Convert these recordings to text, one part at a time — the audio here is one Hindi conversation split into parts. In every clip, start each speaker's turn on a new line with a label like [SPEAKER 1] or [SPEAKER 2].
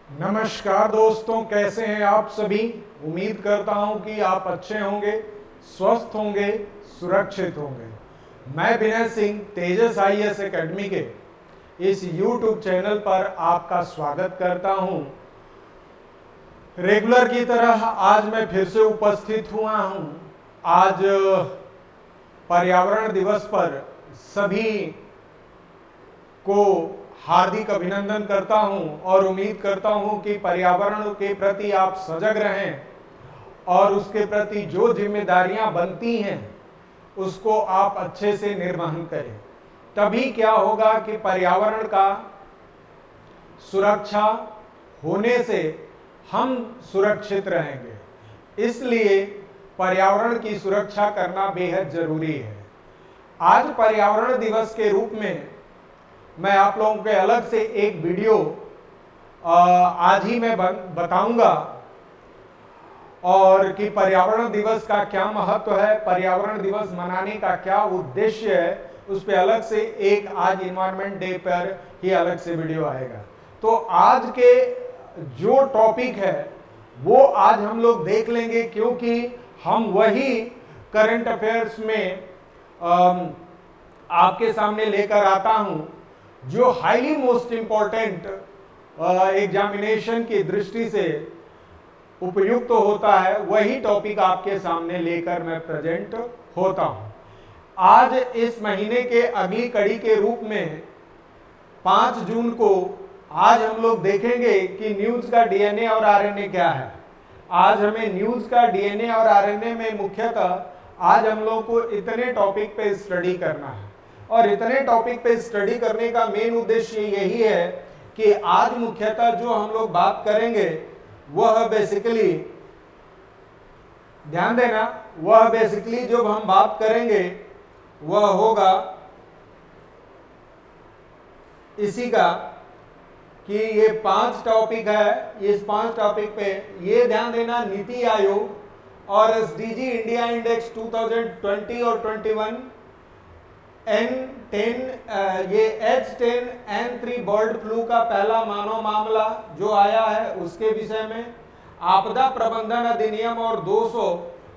[SPEAKER 1] नमस्कार दोस्तों, कैसे हैं आप सभी। उम्मीद करता हूं कि आप अच्छे होंगे, स्वस्थ होंगे, सुरक्षित होंगे। मैं विनय सिंह तेजस आईएएस एकेडमी के इस YouTube चैनल पर आपका स्वागत करता हूं। रेगुलर की तरह आज मैं फिर से उपस्थित हुआ हूं। आज पर्यावरण दिवस पर सभी को हार्दिक अभिनंदन करता हूं और उम्मीद करता हूं कि पर्यावरण के प्रति आप सजग रहें और उसके प्रति जो जिम्मेदारियां बनती हैं उसको आप अच्छे से निर्वहन करें। तभी क्या होगा कि पर्यावरण का सुरक्षा होने से हम सुरक्षित रहेंगे। इसलिए पर्यावरण की सुरक्षा करना बेहद जरूरी है। आज पर्यावरण दिवस के रूप में मैं आप लोगों के अलग से एक वीडियो आज ही मैं बताऊंगा और कि पर्यावरण दिवस का क्या महत्व है, पर्यावरण दिवस मनाने का क्या उद्देश्य है, उस पर अलग से एक आज इन्वायरमेंट डे पर ही अलग से वीडियो आएगा। तो आज के जो टॉपिक है वो आज हम लोग देख लेंगे, क्योंकि हम वही करंट अफेयर्स में आपके सामने लेकर आता हूं जो हाईली मोस्ट इंपॉर्टेंट एग्जामिनेशन की दृष्टि से उपयुक्त होता है। वही टॉपिक आपके सामने लेकर मैं प्रेजेंट होता हूं। आज इस महीने के अगली कड़ी के रूप में 5 जून को आज हम लोग देखेंगे कि न्यूज का डीएनए और आरएनए क्या है। आज हमें न्यूज का डीएनए और आरएनए में मुख्यतः आज हम लोग को इतने टॉपिक पे स्टडी करना है और इतने टॉपिक पे स्टडी करने का मेन उद्देश्य यही है कि आज मुख्यतः जो हम लोग बात करेंगे वह बेसिकली, ध्यान देना, वह बेसिकली जो हम बात करेंगे वह होगा इसी का कि ये 5 टॉपिक है। इस 5 टॉपिक पे ये ध्यान देना, नीति आयोग और एसडीजी इंडिया इंडेक्स 2020 और 21, N10 ये H10N3 बर्ड फ्लू का पहला मानव मामला जो आया है उसके विषय में, आपदा प्रबंधन अधिनियम और 200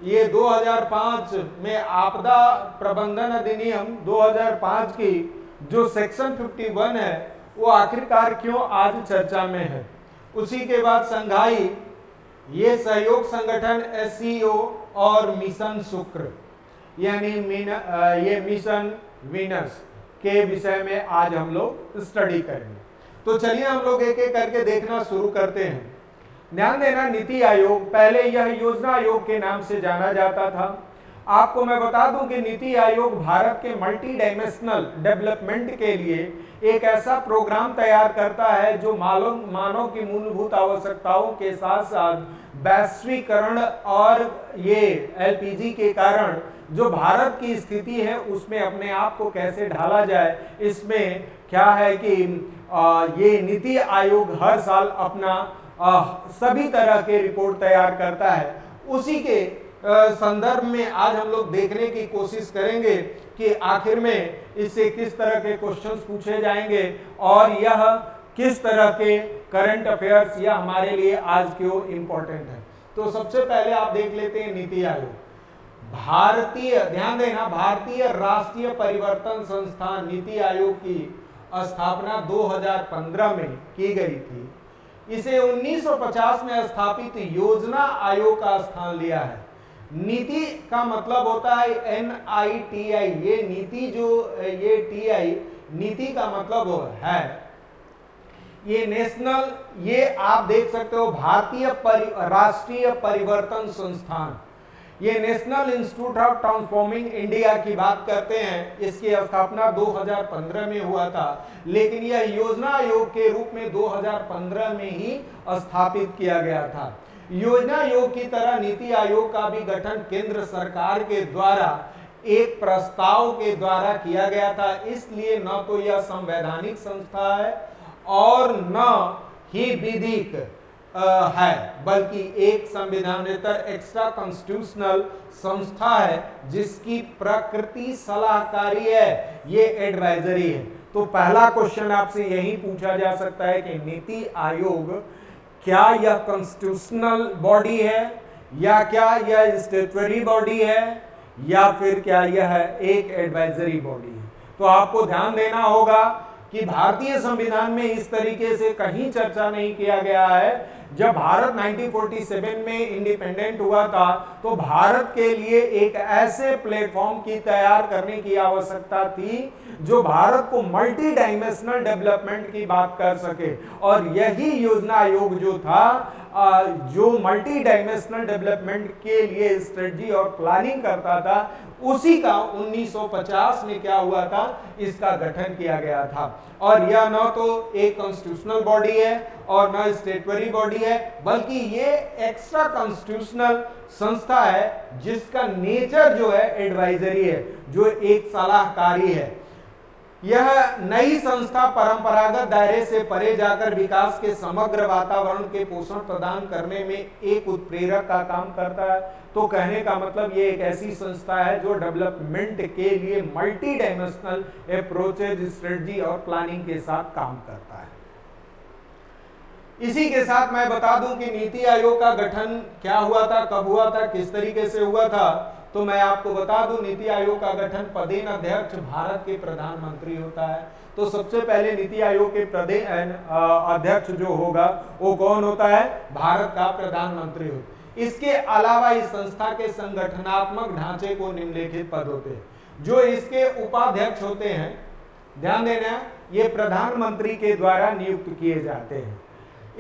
[SPEAKER 1] ये 2005 में आपदा प्रबंधन अधिनियम 2005 की जो सेक्शन 51 है वो आखिरकार क्यों आज चर्चा में है। उसी के बाद संघाई ये सहयोग संगठन SCO और मिशन शुक्र यानी ये मिशन वीनस के विषय में आज हम लोग स्टडी करेंगे। तो चलिए हम लोग एक एक करके देखना शुरू करते हैं। ध्यान देना, नीति आयोग पहले यह योजना आयोग के नाम से जाना जाता था। आपको मैं बता दूं कि नीति आयोग भारत के मल्टी डायमेंशनल डेवलपमेंट के लिए एक ऐसा प्रोग्राम तैयार करता है जो मानव की मूलभूत आवश्यकताओं के साथ साथ वैश्वीकरण और ये एलपीजी के कारण जो भारत की स्थिति है उसमें अपने आप को कैसे ढाला जाए, इसमें क्या है कि ये नीति आयोग हर साल अपना सभी तरह के रिपोर्ट तैयार करता है। उसी के संदर्भ में आज हम लोग देखने की कोशिश करेंगे कि आखिर में इससे किस तरह के क्वेश्चंस पूछे जाएंगे और यह किस तरह के करंट अफेयर्स यह हमारे लिए आज क्यों इंपॉर्टेंट है। तो सबसे पहले आप देख लेते हैं नीति आयोग। भारतीय, ध्यान देना, भारतीय राष्ट्रीय परिवर्तन संस्थान नीति आयोग की स्थापना 2015 में की गई थी। इसे 1950 में स्थापित योजना आयोग का स्थान लिया है। नीति का मतलब होता है NITI, ये नीति जो ये TI नीति का मतलब है ये नेशनल, ये आप देख सकते हो भारतीय राष्ट्रीय परिवर्तन संस्थान, ये national institute of transforming India की बात करते हैं। इसकी स्थापना 2015 में हुआ था, लेकिन यह योजना आयोग के रूप में 2015 में ही स्थापित किया गया था। योजना आयोग की तरह नीति आयोग का भी गठन केंद्र सरकार के द्वारा एक प्रस्ताव के द्वारा किया गया था। इसलिए न तो यह संवैधानिक संस्था है और न ही विधिक है, बल्कि एक संविधानेतर एक्स्ट्रा कॉन्स्टिट्यूशनल संस्था है जिसकी प्रकृति सलाहकारी है, ये एडवाइजरी है। तो पहला क्वेश्चन आपसे यही पूछा जा सकता है कि नीति आयोग क्या यह कॉन्स्टिट्यूशनल बॉडी है, या क्या यह स्टैट्यूटरी बॉडी है, या फिर क्या यह एक एडवाइजरी बॉडी है। तो आपको ध्यान देना होगा कि भारतीय संविधान में इस तरीके से कहीं चर्चा नहीं किया गया है। जब भारत 1947 में इंडिपेंडेंट हुआ था तो भारत के लिए एक ऐसे प्लेटफॉर्म की तैयार करने की आवश्यकता थी जो भारत को मल्टी डायमेंशनल डेवलपमेंट की बात कर सके, और यही योजना आयोग जो था जो मल्टी डायमेंशनल डेवलपमेंट के लिए स्ट्रेटजी और प्लानिंग करता था, उसी का 1950 में क्या हुआ था, इसका गठन किया गया था। और यह न तो एक कॉन्स्टिट्यूशनल बॉडी है और न स्टैट्यूटरी बॉडी है, बल्कि ये एक्स्ट्रा कॉन्स्टिट्यूशनल संस्था है जिसका नेचर जो है एडवाइजरी है, जो एक सलाहकारी है। यह नई संस्था परंपरागत दायरे से परे जाकर विकास के समग्र वातावरण के पोषण प्रदान करने में एक उत्प्रेरक का काम करता है। तो कहने का मतलब ये एक ऐसी संस्था है जो डेवलपमेंट के लिए मल्टी डायमेंशनल अप्रोचेज, स्ट्रेटजी और प्लानिंग के साथ काम करता है। इसी के साथ मैं बता दूं कि नीति आयोग का गठन क्या हुआ था, कब हुआ था, किस तरीके से हुआ था। तो मैं आपको बता दूं, नीति आयोग का गठन पदेन अध्यक्ष भारत के प्रधानमंत्री होता है। तो सबसे पहले नीति आयोग के पदेन अध्यक्ष जो होगा वो कौन होता है, भारत का प्रधानमंत्री होता है। इसके अलावा इस संस्था के संगठनात्मक ढांचे को निम्नलिखित पद होते हैं। जो इसके उपाध्यक्ष होते हैं, ध्यान देना, ये प्रधानमंत्री के द्वारा नियुक्त किए जाते हैं।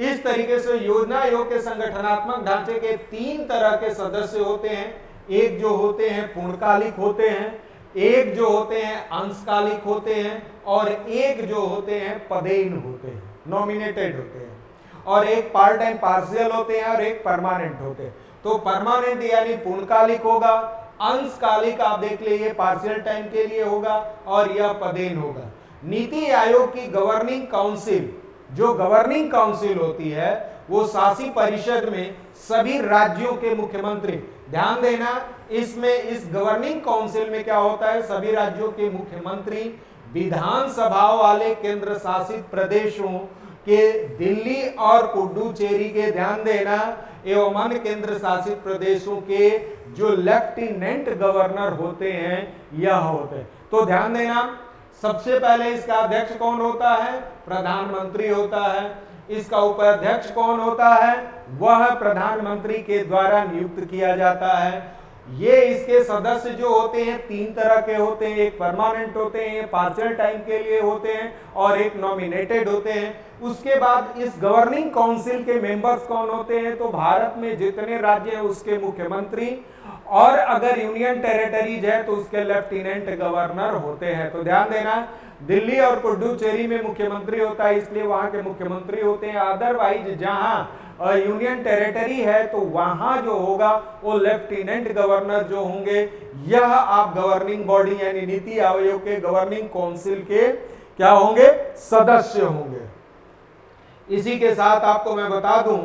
[SPEAKER 1] इस तरीके से योजना आयोग के संगठनात्मक ढांचे के 3 तरह के सदस्य होते हैं। एक जो होते हैं पूर्णकालिक होते हैं, एक जो होते हैं अंशकालिक होते हैं, और एक जो होते हैं पदेन होते हैं, नॉमिनेटेड होते हैं, और एक पार्ट टाइम पार्शियल होते हैं, और एक परमानेंट होते हैं। तो परमानेंट यानी पूर्णकालिक होगा, अंशकालिक आप देख लीजिए पार्शियल टाइम के लिए होगा, और यह पदेन होगा। नीति आयोग की गवर्निंग काउंसिल, जो गवर्निंग काउंसिल होती है, वो शासी परिषद में सभी राज्यों के मुख्यमंत्री, ध्यान देना, इसमें इस गवर्निंग काउंसिल में क्या होता है, सभी राज्यों के मुख्यमंत्री विधानसभाओं वाले केंद्र शासित प्रदेशों के दिल्ली और पुडुचेरी के, ध्यान देना, एवं अन्य केंद्र शासित प्रदेशों के जो लेफ्टिनेंट गवर्नर होते हैं, यह होते हैं। तो ध्यान देना, सबसे पहले इसका अध्यक्ष कौन होता है, प्रधानमंत्री होता है। इसका उपाध्यक्ष कौन होता है, वह प्रधानमंत्री के द्वारा नियुक्त किया जाता है। ये इसके सदस्य जो होते हैं 3 तरह के होते हैं, एक परमानेंट होते हैं, पार्शियल टाइम के लिए होते हैं, और एक नॉमिनेटेड होते हैं। उसके बाद इस गवर्निंग काउंसिल के मेंबर्स कौन होते हैं, तो भारत में जितने राज्य हैं उसके मुख्यमंत्री, और अगर यूनियन टेरिटरीज है तो उसके लेफ्टिनेंट गवर्नर होते हैं। तो ध्यान देना, दिल्ली और पुडुचेरी में मुख्यमंत्री होता है, इसलिए वहां के मुख्यमंत्री होते हैं। अदरवाइज जहां यूनियन टेरिटरी है तो वहां जो होगा वो लेफ्टिनेंट गवर्नर जो होंगे, यह आप गवर्निंग बॉडी यानी नीति आयोग के गवर्निंग काउंसिल के क्या होंगे, सदस्य होंगे। इसी के साथ आपको मैं बता दूं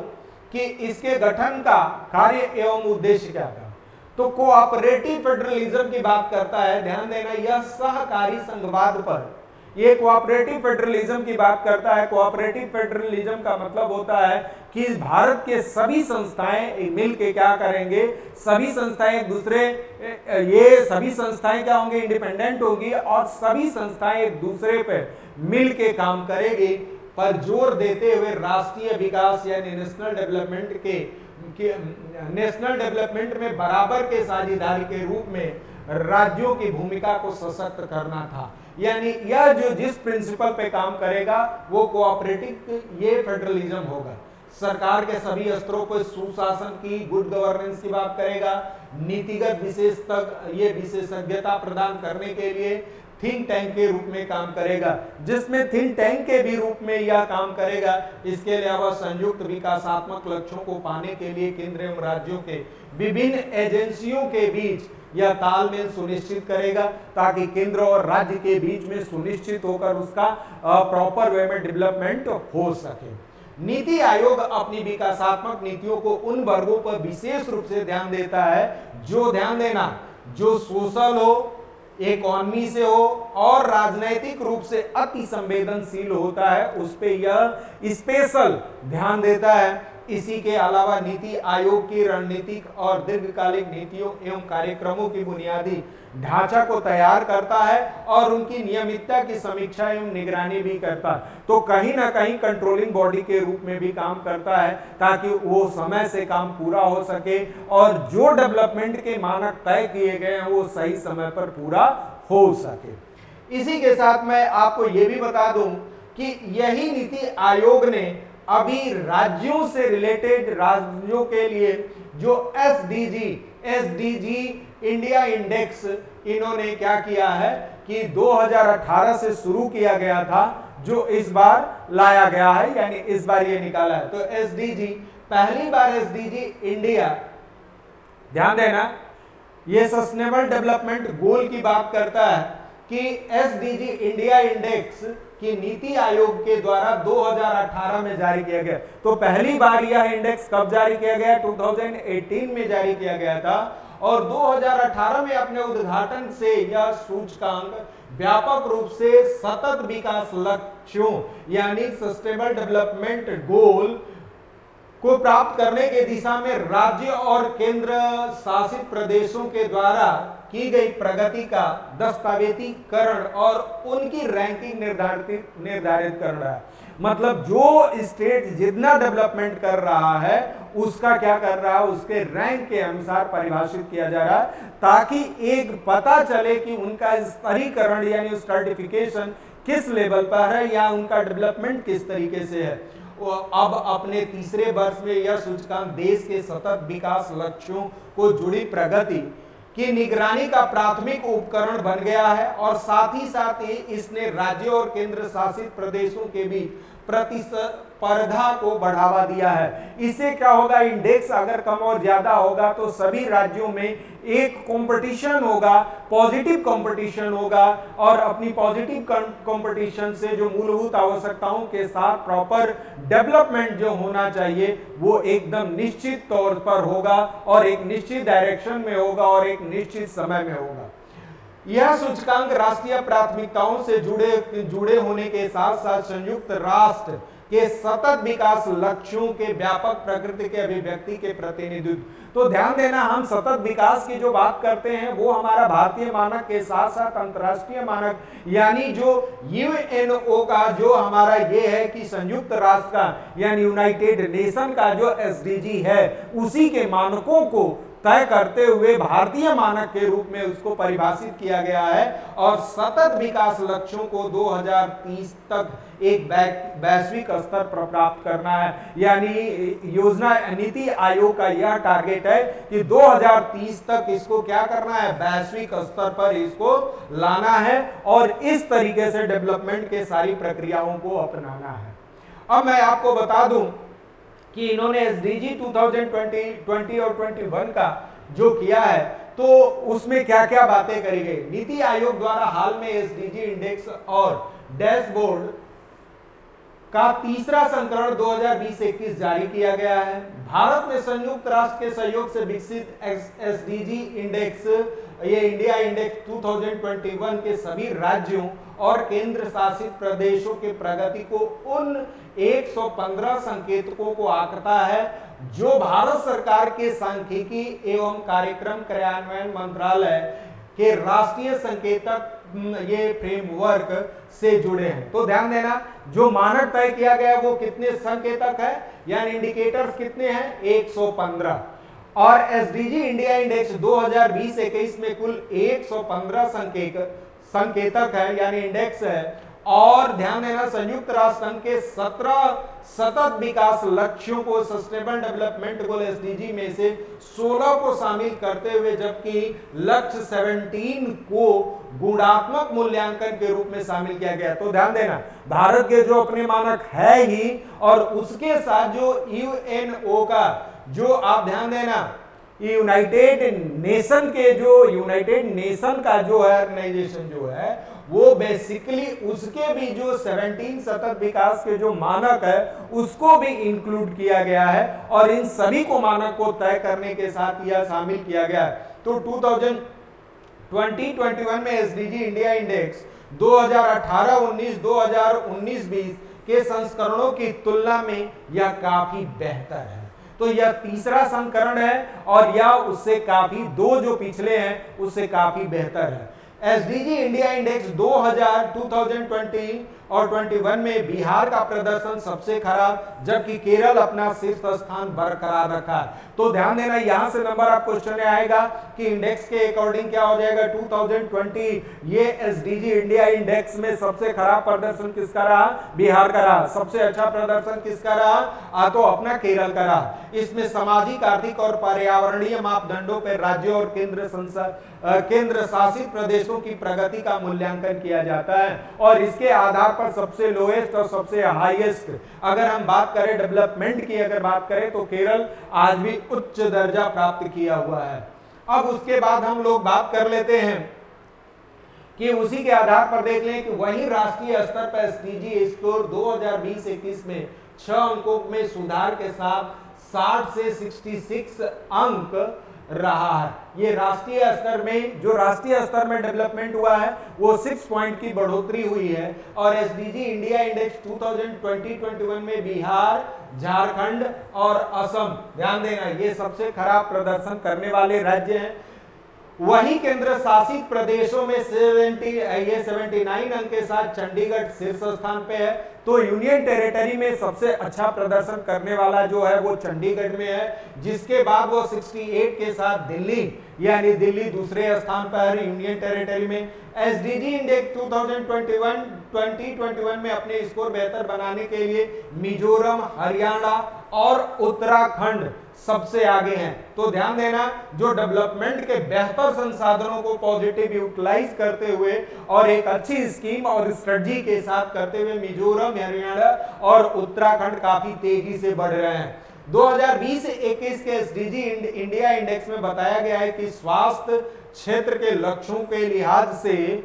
[SPEAKER 1] कि इसके गठन का कार्य एवं उद्देश्य क्या था। तो कोऑपरेटिव फेडरलिज्म की बात करता है, ध्यान देना, यह सहकारी संघवाद पर, ये कोऑपरेटिव फेडरलिज्म की बात करता है। कोऑपरेटिव फेडरलिज्म का मतलब होता है कि भारत के सभी संस्थाएं मिलके क्या करेंगे, सभी संस्थाएं एक दूसरे, ये सभी संस्थाएं क्या होंगे, इंडिपेंडेंट होगी, और सभी संस्थाएं एक दूसरे पे मिलके काम करेगी, पर जोर देते हुए राष्ट्रीय विकास यानी नेशनल डेवलपमेंट के नेशनल डेवलपमेंट में बराबर के साझेदारी के रूप में राज्यों की भूमिका को सशक्त करना था। यानी यह जो जिस प्रिंसिपल पे काम करेगा वो कोऑपरेटिव ये फेडरलिज्म होगा। सरकार के सभी स्तरों पर सुशासन की, गुड गवर्नेंस की बात करेगा। नीतिगत ये विशेषज्ञता प्रदान करने के लिए थिंक टैंक के रूप में काम करेगा, जिसमें थिंक टैंक के भी रूप में यह काम करेगा। इसके अलावा संयुक्त विकासात्मक लक्ष्यों को पाने के लिए केंद्र एवं राज्यों के विभिन्न एजेंसियों के बीच यह तालमेल सुनिश्चित करेगा, ताकि केंद्र और राज्य के बीच में सुनिश्चित होकर उसका प्रॉपर वे में डेवलपमेंट हो सके। नीति आयोग अपनी विकासात्मक नीतियों को उन वर्गों पर विशेष रूप से ध्यान देता है जो, ध्यान देना, जो सोशल हो, इकोनॉमी से हो और राजनैतिक रूप से अति संवेदनशील होता है, उस पे यह स्पेशल ध्यान देता है। इसी के अलावा नीति आयोग की रणनीतिक और दीर्घकालिक नीतियों एवं कार्यक्रमों की बुनियादी ढांचा को तैयार करता है और उनकी नियमितता की समीक्षा एवं निगरानी भी करता है। तो कहीं ना कहीं कंट्रोलिंग बॉडी के रूप में भी काम करता है, ताकि वो समय से काम पूरा हो सके और जो डेवलपमेंट के मानक तय किए गए हैं वो सही समय पर पूरा हो सके। इसी के साथ मैं आपको ये भी बता दूं कि यही नीति आयोग ने अभी राज्यों से रिलेटेड, राज्यों के लिए जो एसडीजी इंडिया इंडेक्स इन्होंने क्या किया है कि 2018 से शुरू किया गया था, जो इस बार लाया गया है, यानी इस बार ये निकाला है। तो एसडीजी, पहली बार एसडीजी इंडिया, ध्यान देना, ये सस्टेनेबल डेवलपमेंट गोल की बात करता है कि एसडीजी इंडिया इंडेक्स कि नीति आयोग के द्वारा 2018 में जारी किया गया। तो पहली बार यह इंडेक्स कब जारी किया गया? 2018 में जारी किया गया था और 2018 में अपने उद्घाटन से यह सूचकांक व्यापक रूप से सतत विकास लक्ष्यों यानी सस्टेनेबल डेवलपमेंट गोल को प्राप्त करने के दिशा में राज्य और केंद्र शासित प्रदेशों के द्वारा की गई प्रगति का दस्तावेजीकरण और उनकी रैंकिंग निर्धारित कर रहा है। मतलब जो स्टेट जितना डेवलपमेंट कर रहा है उसका क्या कर रहा है, उसके रैंक के अनुसार परिभाषित किया जा रहा है, ताकि एक पता चले कि उनका स्तरीकरण यानी सर्टिफिकेशन किस लेवल पर है या उनका डेवलपमेंट किस तरीके से है। अब अपने तीसरे वर्ष में यह सूचकांक देश के सतत विकास लक्ष्यों को जुड़ी प्रगति की निगरानी का प्राथमिक उपकरण बन गया है और साथ ही इसने राज्यों और केंद्र शासित प्रदेशों के बीच प्रतिस्पर्धा को बढ़ावा दिया है। इससे क्या होगा, इंडेक्स अगर कम और ज्यादा होगा तो सभी राज्यों में एक कंपटीशन होगा, पॉजिटिव कंपटीशन होगा और अपनी पॉजिटिव कंपटीशन से जो मूलभूत आवश्यकताओं के साथ प्रॉपर डेवलपमेंट जो होना चाहिए वो एकदम निश्चित तौर पर होगा और एक निश्चित डायरेक्शन में होगा और एक निश्चित समय में होगा। यह सूचकांक राष्ट्रीय प्राथमिकताओं से जुड़े होने के साथ साथ संयुक्त राष्ट्र के सतत विकास लक्ष्यों के व्यापक प्रकृति के अभिव्यक्ति के प्रतिनिधित्व। तो ध्यान देना, हम सतत विकास की जो बात करते हैं वो हमारा भारतीय मानक के साथ साथ अंतर्राष्ट्रीय मानक यानी जो यूएनओ का जो हमारा ये है कि संयुक्त राष्ट्र का यानी यूनाइटेड नेशन का जो एसडीजी है उसी के मानकों को तय करते हुए भारतीय मानक के रूप में उसको परिभाषित किया गया है और सतत विकास लक्ष्यों को 2030 तक एक वैश्विक स्तर पर प्राप्त करना है। यानी योजना नीति आयोग का यह टारगेट है कि 2030 तक इसको क्या करना है, वैश्विक स्तर पर इसको लाना है और इस तरीके से डेवलपमेंट के सारी प्रक्रियाओं को अपनाना है। अब मैं आपको बता दूं कि इन्होंने एसडीजी 2020 और 21 का जो किया है तो उसमें क्या क्या बातें करी गई। नीति आयोग द्वारा हाल में एसडीजी इंडेक्स और डैशबोर्ड का तीसरा संस्करण 2020-21 जारी किया गया है। भारत में संयुक्त राष्ट्र के सहयोग से विकसित एसडीजी इंडेक्स, ये इंडिया इंडेक्स 2021 के सभी राज्यों और केंद्र शासित प्रदेशों के प्रगति को उन 115 संकेतकों को आंकता है जो भारत सरकार के सांख्यिकी एवं कार्यक्रम कार्यान्वयन मंत्रालय के राष्ट्रीय संकेतक ये फ्रेमवर्क से जुड़े हैं। तो ध्यान देना, जो मानक तय किया गया वो कितने संकेतक है यानी इंडिकेटर्स कितने हैं, 115 और एसडीजी इंडिया इंडेक्स 2020-21 में कुल 115 संकेतक है यानी इंडेक्स है। और ध्यान देना, संयुक्त राष्ट्र संघ के 17 सतत विकास लक्ष्यों को सस्टेनेबल डेवलपमेंट गोल एसडीजी में से 16 को शामिल करते हुए जबकि लक्ष्य 17 को गुणात्मक मूल्यांकन के रूप में शामिल किया गया। तो ध्यान देना, भारत के जो अपने मानक है ही और उसके साथ जो यूएनओ का जो आप ध्यान देना यूनाइटेड नेशन के जो यूनाइटेड नेशन का जो है ऑर्गेनाइजेशन जो है वो बेसिकली उसके भी जो 17 सतत विकास के जो मानक है उसको भी इंक्लूड किया गया है और इन सभी को मानक को तय करने के साथ यह शामिल किया गया है। तो 2021 में एसडीजी इंडिया इंडेक्स 2018-19, 2019-20 के संस्करणों की तुलना में यह काफी बेहतर है। तो यह तीसरा संस्करण है और यह उससे काफी, दो जो पिछले हैं उससे काफी बेहतर है। एसडीजी इंडिया इंडेक्स 2020 और 21 में बिहार का प्रदर्शन सबसे खराब, जबकि केरल अपना शीर्ष स्थान बरकरार रखा है। तो ध्यान देना, यहां से नंबर आप क्वेश्चन में आएगा कि इंडेक्स के अकॉर्डिंग क्या हो जाएगा 2020, ये एसडीजी इंडिया इंडेक्स में सबसे खराब प्रदर्शन किसका रहा? बिहार का रहा। सबसे अच्छा प्रदर्शन किसका रहा? तो अपना केरल का रहा। इसमें सामाजिक, आर्थिक और पर्यावरणीय मापदंडों पर राज्यों और केंद्र शासित प्रदेशों की प्रगति का मूल्यांकन किया जाता है और इसके आधार पर सबसे लोएस्ट और सबसे हाईएस्ट, अगर हम बात करें डेवलपमेंट की, अगर बात करें तो केरल आज भी उच्च दर्जा प्राप्त किया हुआ है। अब उसके बाद हम लोग बात कर लेते हैं कि उसी के आधार पर देख लें कि वही राष्ट्रीय स्तर पर एसडीजी स्कोर 2020-21 में 6 अंकों में सुधार के साथ 60 से 66 अंक रहा है। ये राष्ट्रीय स्तर में, जो राष्ट्रीय स्तर में डेवलपमेंट हुआ है वो 6 पॉइंट की बढ़ोतरी हुई है। और एसडीजी इंडिया इंडेक्स 2020-21 में बिहार, झारखंड और असम, ध्यान देना, ये सबसे खराब प्रदर्शन करने वाले राज्य हैं। वही केंद्र शासित प्रदेशों में 79 अंक के साथ चंडीगढ़ शीर्ष स्थान पे है। तो यूनियन टेरिटरी में सबसे अच्छा प्रदर्शन करने वाला जो है वो चंडीगढ़ में है, जिसके बाद वो 68 के साथ दिल्ली, यानी दिल्ली दूसरे स्थान पर है यूनियन टेरिटरी में। एसडीजी इंडेक्स 2021 में अपने स्कोर बेहतर बनाने के लिए मिजोरम, हरियाणा और उत्तराखंड सबसे आगे हैं। तो ध्यान देना, जो डेवलपमेंट के बेहतर संसाधनों को पॉजिटिव यूटिलाइज करते हुए और एक अच्छी स्कीम और स्ट्रेटजी के साथ करते हुए मिजोरम, हरियाणा और उत्तराखंड काफी तेजी से बढ़ रहे हैं। 2020-21 के एसडीजी इंडिया इंडेक्स में बताया गया है कि स्वास्थ्य क्षेत्र के लक्ष्यों के लिहाज से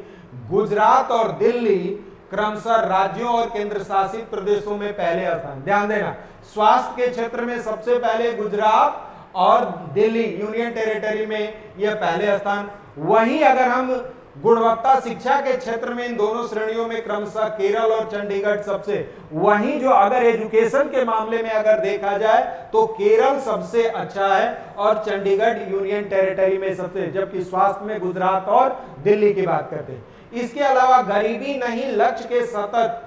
[SPEAKER 1] गुजरात और दिल्ली क्रमशः राज्यों और केंद्र शासित प्रदेशों में पहले स्थान। ध्यान देना, स्वास्थ्य के क्षेत्र में सबसे पहले गुजरात और दिल्ली यूनियन टेरिटरी में यह पहले स्थान। वहीं अगर हम गुणवत्ता शिक्षा के क्षेत्र में इन दोनों श्रेणियों में क्रमशः केरल और चंडीगढ़ सबसे, वहीं जो अगर एजुकेशन के मामले में अगर देखा जाए तो केरल सबसे अच्छा है और चंडीगढ़ यूनियन टेरिटरी में सबसे, जबकि स्वास्थ्य में गुजरात और दिल्ली की बात करते हैं। इसके अलावा गरीबी नहीं लक्ष्य के सतत,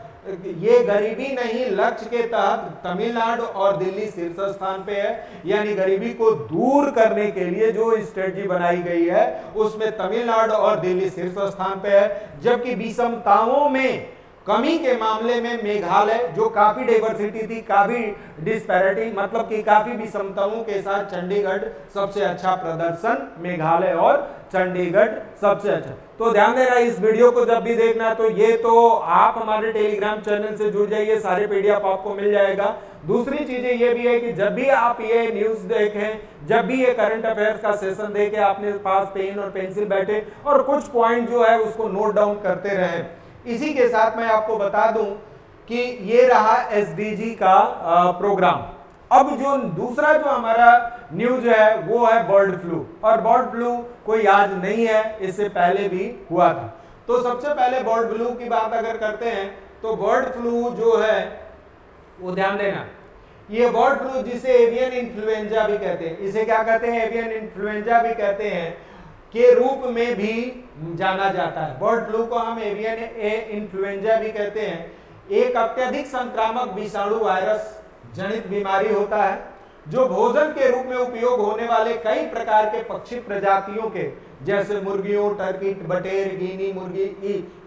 [SPEAKER 1] ये गरीबी नहीं लक्ष्य के तहत तमिलनाडु और दिल्ली शीर्ष स्थान पे है, यानी गरीबी को दूर करने के लिए जो स्ट्रेटजी बनाई गई है उसमें तमिलनाडु और दिल्ली शीर्ष स्थान पे है। जबकि विषमताओं में कमी के मामले में मेघालय, जो काफी डाइवर्सिटी थी, काफी डिस्पैरिटी, मतलब कि काफी विषमताओं के साथ चंडीगढ़ सबसे अच्छा प्रदर्शन, मेघालय और चंडीगढ़ सबसे अच्छा। तो ध्यान देना, इस वीडियो को जब भी देखना तो ये तो आप हमारे टेलीग्राम चैनल से जुड़ जाइए, सारे पीडीएफ आपको मिल जाएगा। दूसरी चीजें ये भी है कि जब भी आप ये न्यूज देखें, जब भी ये करंट अफेयर्स का सेशन देखें, अपने पास पेन और पेंसिल बैठे और कुछ पॉइंट जो है उसको नोट डाउन करते रहें। इसी के साथ मैं आपको बता दूं कि ये रहा एसडीजी का प्रोग्राम। अब जो दूसरा जो हमारा न्यूज है वो है बर्ड फ्लू, और बर्ड फ्लू कोई आज नहीं है, इससे पहले भी हुआ था। तो सबसे पहले बर्ड फ्लू की बात अगर करते हैं तो बर्ड फ्लू जो है वो ध्यान देना, ये बर्ड फ्लू जिसे एवियन इन्फ्लुएंजा भी कहते हैं, इसे क्या कहते हैं? एवियन इन्फ्लुएंजा भी कहते हैं, के रूप में भी जाना जाता है। बर्ड फ्लू को हम एवियन इन्फ्लुएंजा भी कहते हैं। एक अत्यधिक संक्रामक विषाणु वायरस जनित बीमारी होता है जो भोजन के रूप में उपयोग होने वाले कई प्रकार के पक्षी प्रजातियों के, जैसे मुर्गियों, टर्की, बटेर, गिनी मुर्गी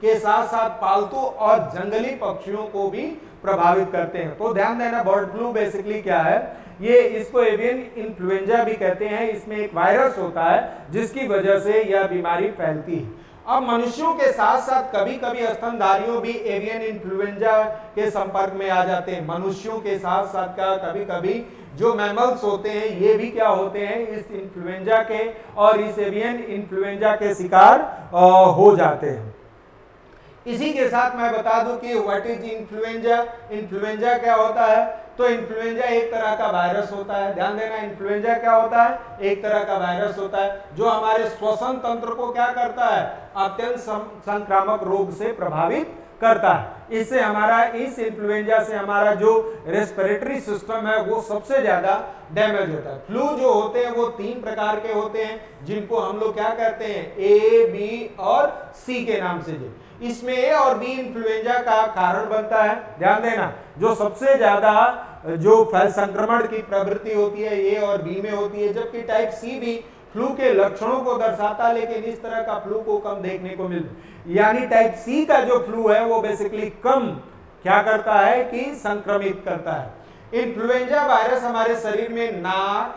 [SPEAKER 1] के साथ साथ पालतू और जंगली पक्षियों को भी प्रभावित करते हैं। तो ध्यान देना, बर्ड फ्लू बेसिकली क्या है, ये इसको एवियन इन्फ्लुएंजा भी कहते हैं। इसमें एक वायरस होता है जिसकी वजह से यह बीमारी फैलती है। अब मनुष्यों के साथ साथ कभी कभी स्तनधारियों भी एवियन इन्फ्लुएंजा के संपर्क में आ जाते हैं। मनुष्यों के साथ साथ क्या कभी कभी जो मैमल्स होते हैं ये भी क्या होते हैं, इस इन्फ्लुएंजा के और इस एवियन इन्फ्लुएंजा के शिकार हो जाते हैं। इसी के साथ मैं बता दूं कि व्हाट इज इन्फ्लुएंजा। इन्फ्लुएंजा क्या होता है तो इन्फ्लुएंजा एक तरह का वायरस होता है। ध्यान देना, इन्फ्लुएंजा क्या होता है? एक तरह का वायरस होता है जो हमारे श्वसन तंत्र को क्या करता है? अत्यंत संक्रामक रोग से प्रभावित करता है। इससे हमारा, इस इन्फ्लुएंजा से हमारा जो रेस्पिरेटरी सिस्टम है वो सबसे ज्यादा डैमेज होता है। फ्लू जो होते हैं वो 3 प्रकार के होते हैं, जिनको हम लोग क्या कहते हैं? ए, बी और सी के नाम से। इसमें ए और बी इन्फ्लुएंजा का कारण बनता है। ध्यान देना, जो सबसे ज्यादा जो संक्रमण की प्रवृत्ति होती है ए और बी में होती है, जबकि टाइप सी भी फ्लू के लक्षणों को दर्शाता, लेकिन इस तरह का फ्लू को कम देखने को मिलता। यानी टाइप सी का जो फ्लू है वो बेसिकली कम क्या करता है कि संक्रमित करता है। इन्फ्लुएंजा वायरस हमारे शरीर में नाक,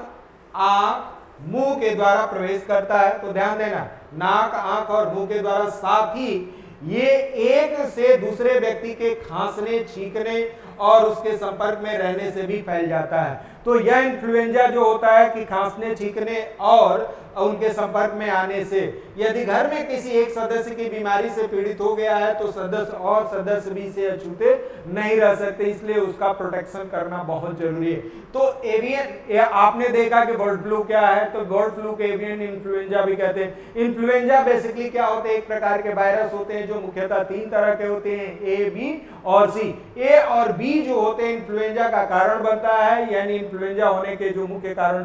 [SPEAKER 1] आंख, मुंह के द्वारा प्रवेश करता है। तो ध्यान देना, नाक, आंख और मुंह के द्वारा, साथ ही ये एक से दूसरे व्यक्ति के खांसने, छींकने और उसके संपर्क में रहने से भी फैल जाता है। तो यह इन्फ्लुएंजा जो होता है कि खांसने, छींकने और उनके संपर्क में आने से, यदि घर में किसी एक सदस्य की बीमारी से पीड़ित हो गया है तो सदस्य और सदस्य भी से अछूते नहीं रह सकते, इसलिए उसका प्रोटेक्शन करना बहुत जरूरी है। तो एवियन, आपने देखा कि बर्ड फ्लू क्या है, तो बर्ड फ्लू के एवियन इन्फ्लुएंजा भी कहते हैं। इन्फ्लुएंजा बेसिकली क्या होते हैं? एक प्रकार के वायरस होते हैं जो मुख्यतः 3 तरह के होते हैं, ए, बी और सी। ए और बी जो होते हैं इन्फ्लुएंजा का कारण बनता है, यानी इन्फ्लुएंजा होने के जो मुख्य कारण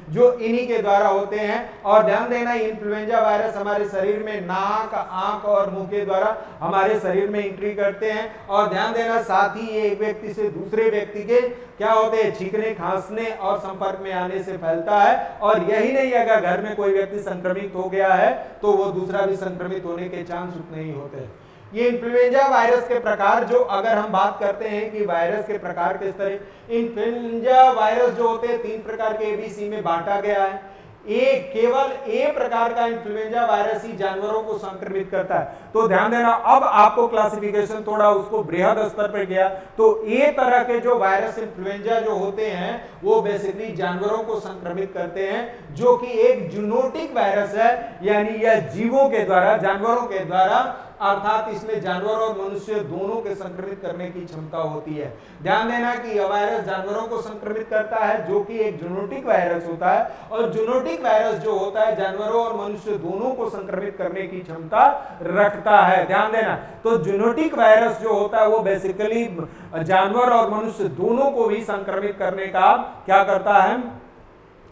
[SPEAKER 1] जो इन्हीं के द्वारा होते हैं। और ध्यान देना, इन्फ्लुएंजा वायरस हमारे शरीर में नाक, आंख और मुंह के द्वारा हमारे शरीर में एंट्री करते हैं। और ध्यान देना, साथ ही ये एक व्यक्ति से दूसरे व्यक्ति के क्या होते हैं? छींकने, खांसने और संपर्क में आने से फैलता है। और यही नहीं, अगर घर में कोई व्यक्ति संक्रमित हो गया है तो वो दूसरा भी संक्रमित होने के चांस उतने ही होते हैं। ये इन्फ्लुएंजा वायरस के प्रकार, जो अगर हम बात करते हैं कि वायरस के प्रकार किस तरह, इन्फ्लुएंजा वायरस जो होते हैं 3 प्रकार के एबीसी में बांटा गया है। केवल ए प्रकार का इन्फ्लुएंजा वायरस ही जानवरों को संक्रमित करता है। तो ध्यान देना, अब आपको क्लासिफिकेशन थोड़ा उसको बृहद स्तर पर गया। तो ए तरह के जो वायरस इन्फ्लुएंजा जो होते हैं वो बेसिकली जानवरों को संक्रमित करते हैं, जो कि एक जूनोटिक वायरस है, यानी यह जीवों के द्वारा, जानवरों के द्वारा, अर्थात इसमें जानवर और मनुष्य दोनों के संक्रमित करने की क्षमता होती है। ध्यान देना कि यह वायरस जानवरों को संक्रमित करता है, जो कि एक जूनोटिक वायरस होता है। और जूनोटिक वायरस जो होता है जानवरों और मनुष्य दोनों को संक्रमित करने की क्षमता रखता है। ध्यान देना, तो जूनोटिक वायरस जो होता है वो बेसिकली जानवर और मनुष्य दोनों को भी संक्रमित करने का क्या करता है?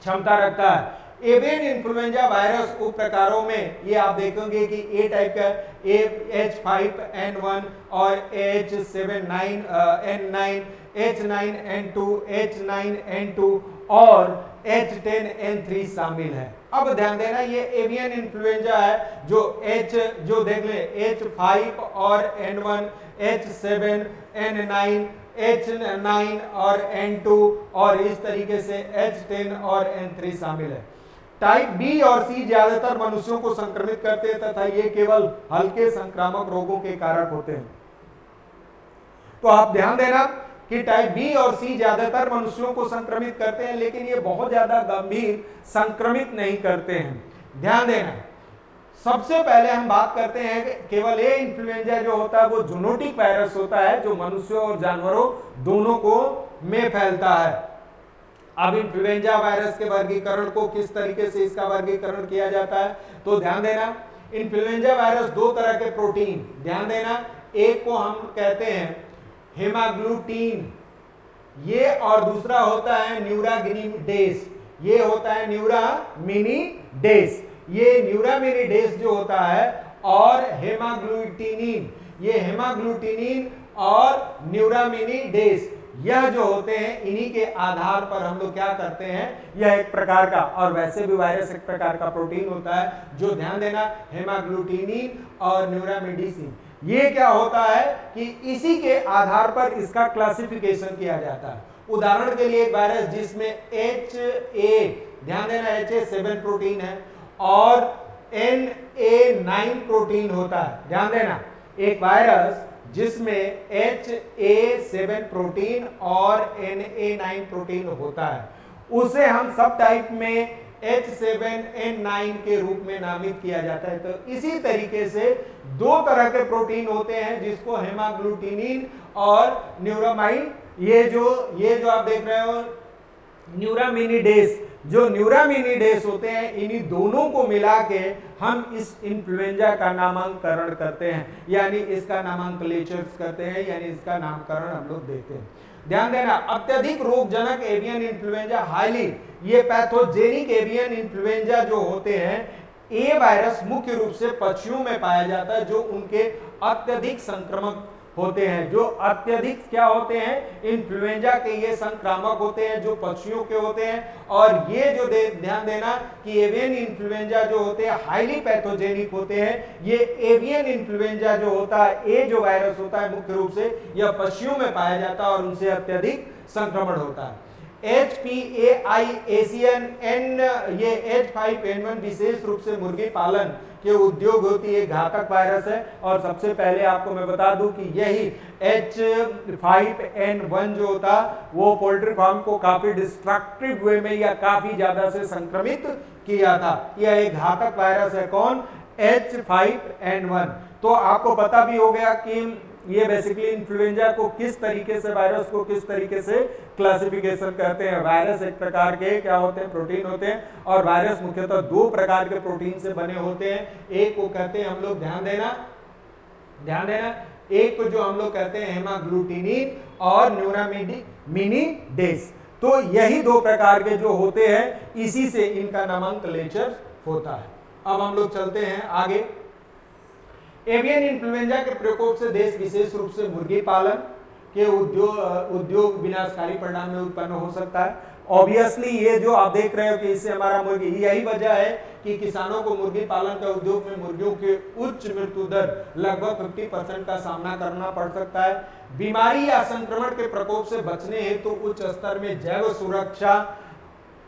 [SPEAKER 1] क्षमता रखता है। एवियन इन्फ्लुएंजा वायरस उप प्रकारों में ये आप देखेंगे कि ए टाइप का H5N1 और H7N9, H9N2, H9N2 और H10N3 शामिल है। अब ध्यान देना, ये एवियन इन्फ्लुएंजा है जो देख ले, H5 और N1, H7N9, H9 और N2 और इस तरीके से H10 और N3 शामिल है। टाइप बी और सी ज्यादातर मनुष्यों को संक्रमित करते हैं तथा ये केवल हल्के संक्रामक रोगों के कारक होते हैं। तो आप ध्यान देना कि टाइप बी और सी ज्यादातर मनुष्यों को संक्रमित करते हैं, लेकिन ये बहुत ज्यादा गंभीर संक्रमित नहीं करते हैं। ध्यान देना, सबसे पहले हम बात करते हैं कि केवल ए इन्फ्लुएंजा जो होता है वो जूनोटिक वायरस होता है, जो मनुष्यों और जानवरों दोनों को में फैलता है। अब इन्फ्लुएंजा वायरस के वर्गीकरण को किस तरीके से इसका वर्गीकरण किया जाता है, तो ध्यान देना, इन्फ्लुएंजा वायरस 2 तरह के प्रोटीन, ध्यान देना, एक को हम कहते हैं हेमाग्लूटिन, ये, और दूसरा होता है न्यूरामिनिडेज, ये होता है न्यूरामिनिडेज। ये न्यूरामिनिडेज जो होता है और हेमाग्लूटिनिन, ये हेमाग्लूटिनिन और न्यूरामिनिडेज, यह जो होते हैं, इन्हीं के आधार पर हम लोग क्या करते हैं, यह एक प्रकार का, और वैसे भी वायरस एक प्रकार का प्रोटीन होता है जो, ध्यान देना, हेमाग्लूटिनिन और न्यूरामिडिसिन, ये क्या होता है कि इसी के आधार पर इसका क्लासिफिकेशन किया जाता है। उदाहरण के लिए एक वायरस जिसमें HA, ध्यान देना, HA7 प्रोटीन है और NA9 प्रोटीन होता है। ध्यान देना, एक वायरस जिसमें HA7 प्रोटीन और NA9 प्रोटीन होता है, उसे हम सब टाइप में H7N9 के रूप में नामित किया जाता है। तो इसी तरीके से 2 तरह के प्रोटीन होते हैं जिसको हेमाग्लूटिनिन और ये जो आप देख रहे हो न्यूरामिनिडेस, जो न्यूरामिनिडेस होते हैं, इन्हीं दोनों को मिला के हम इस इन्फ्लुएंजा का नामकरण करते हैं, यानी इसका नामकलेचर करते हैं, यानी इसका नामकरण हम लोग देते हैं। ध्यान देना, अत्यधिक रोगजनक एवियन इन्फ्लुएंजा, हाईली ये पैथोजेनिक एवियन इन्फ्लुएंजा जो होते हैं, ए वायरस मुख्य रूप से पक्षियों में पाया जाता है जो उनके अत्यधिक संक्रमक होते हैं, जो अत्यधिक क्या होते हैं, इन्फ्लुएंजा के ये संक्रामक होते हैं जो पक्षियों के होते हैं। और ये जो ध्यान देना कि एवियन इन्फ्लुएंजा जो होते हैं हाईली पैथोजेनिक होते हैं। ये एवियन इन्फ्लुएंजा जो होता है, ए जो वायरस होता है मुख्य रूप से यह पक्षियों में पाया जाता है और उनसे अत्यधिक संक्रमण होता है। HPAI एशियन एन, ये H5N1 विशेष रूप से मुर्गी पालन के उद्योग होती है घातक वायरस है। और सबसे पहले आपको मैं बता दूं कि यही H5N1 जो होता वो पोल्ट्री फार्म को काफी डिस्ट्रक्टिव वे में या काफी ज्यादा से संक्रमित किया था। यह एक घातक वायरस है, कौन, H5N1। तो आपको पता भी हो गया कि ये बेसिकली इन्फ्लुएंजा को किस तरीके से, वायरस को किस तरीके से क्लासिफिकेशन करते हैं। वायरस एक प्रकार के क्या होते हैं, प्रोटीन होते हैं, और वायरस मुख्यतः दो प्रकार के प्रोटीन से बने होते हैं। एक को कहते हैं हम लोग, ध्यान देना, एक को जो हम लोग कहते हैं हेमाग्लूटिनिन और न्यूरामिनिडेस। तो यही दो प्रकार के जो होते हैं, इसी से इनका नामकलेचर होता है। अब हम लोग चलते हैं आगे। एवियन इन्फ्लुएंजा के प्रकोप से देश विशेष रूप से मुर्गी पालन के उद्योग विनाशकारी परिणाम में उत्पन्न हो सकता है। ऑब्वियसली ये जो आप देख रहे हो कि इससे हमारा मुर्गी, यही वजह है कि किसानों को मुर्गी पालन का उद्योग में मुर्गियों के उच्च मृत्यु दर लगभग 50% का सामना करना पड़ सकता है। बीमारी या संक्रमण के प्रकोप से बचने हेतु तो उच्च स्तर में जैव सुरक्षा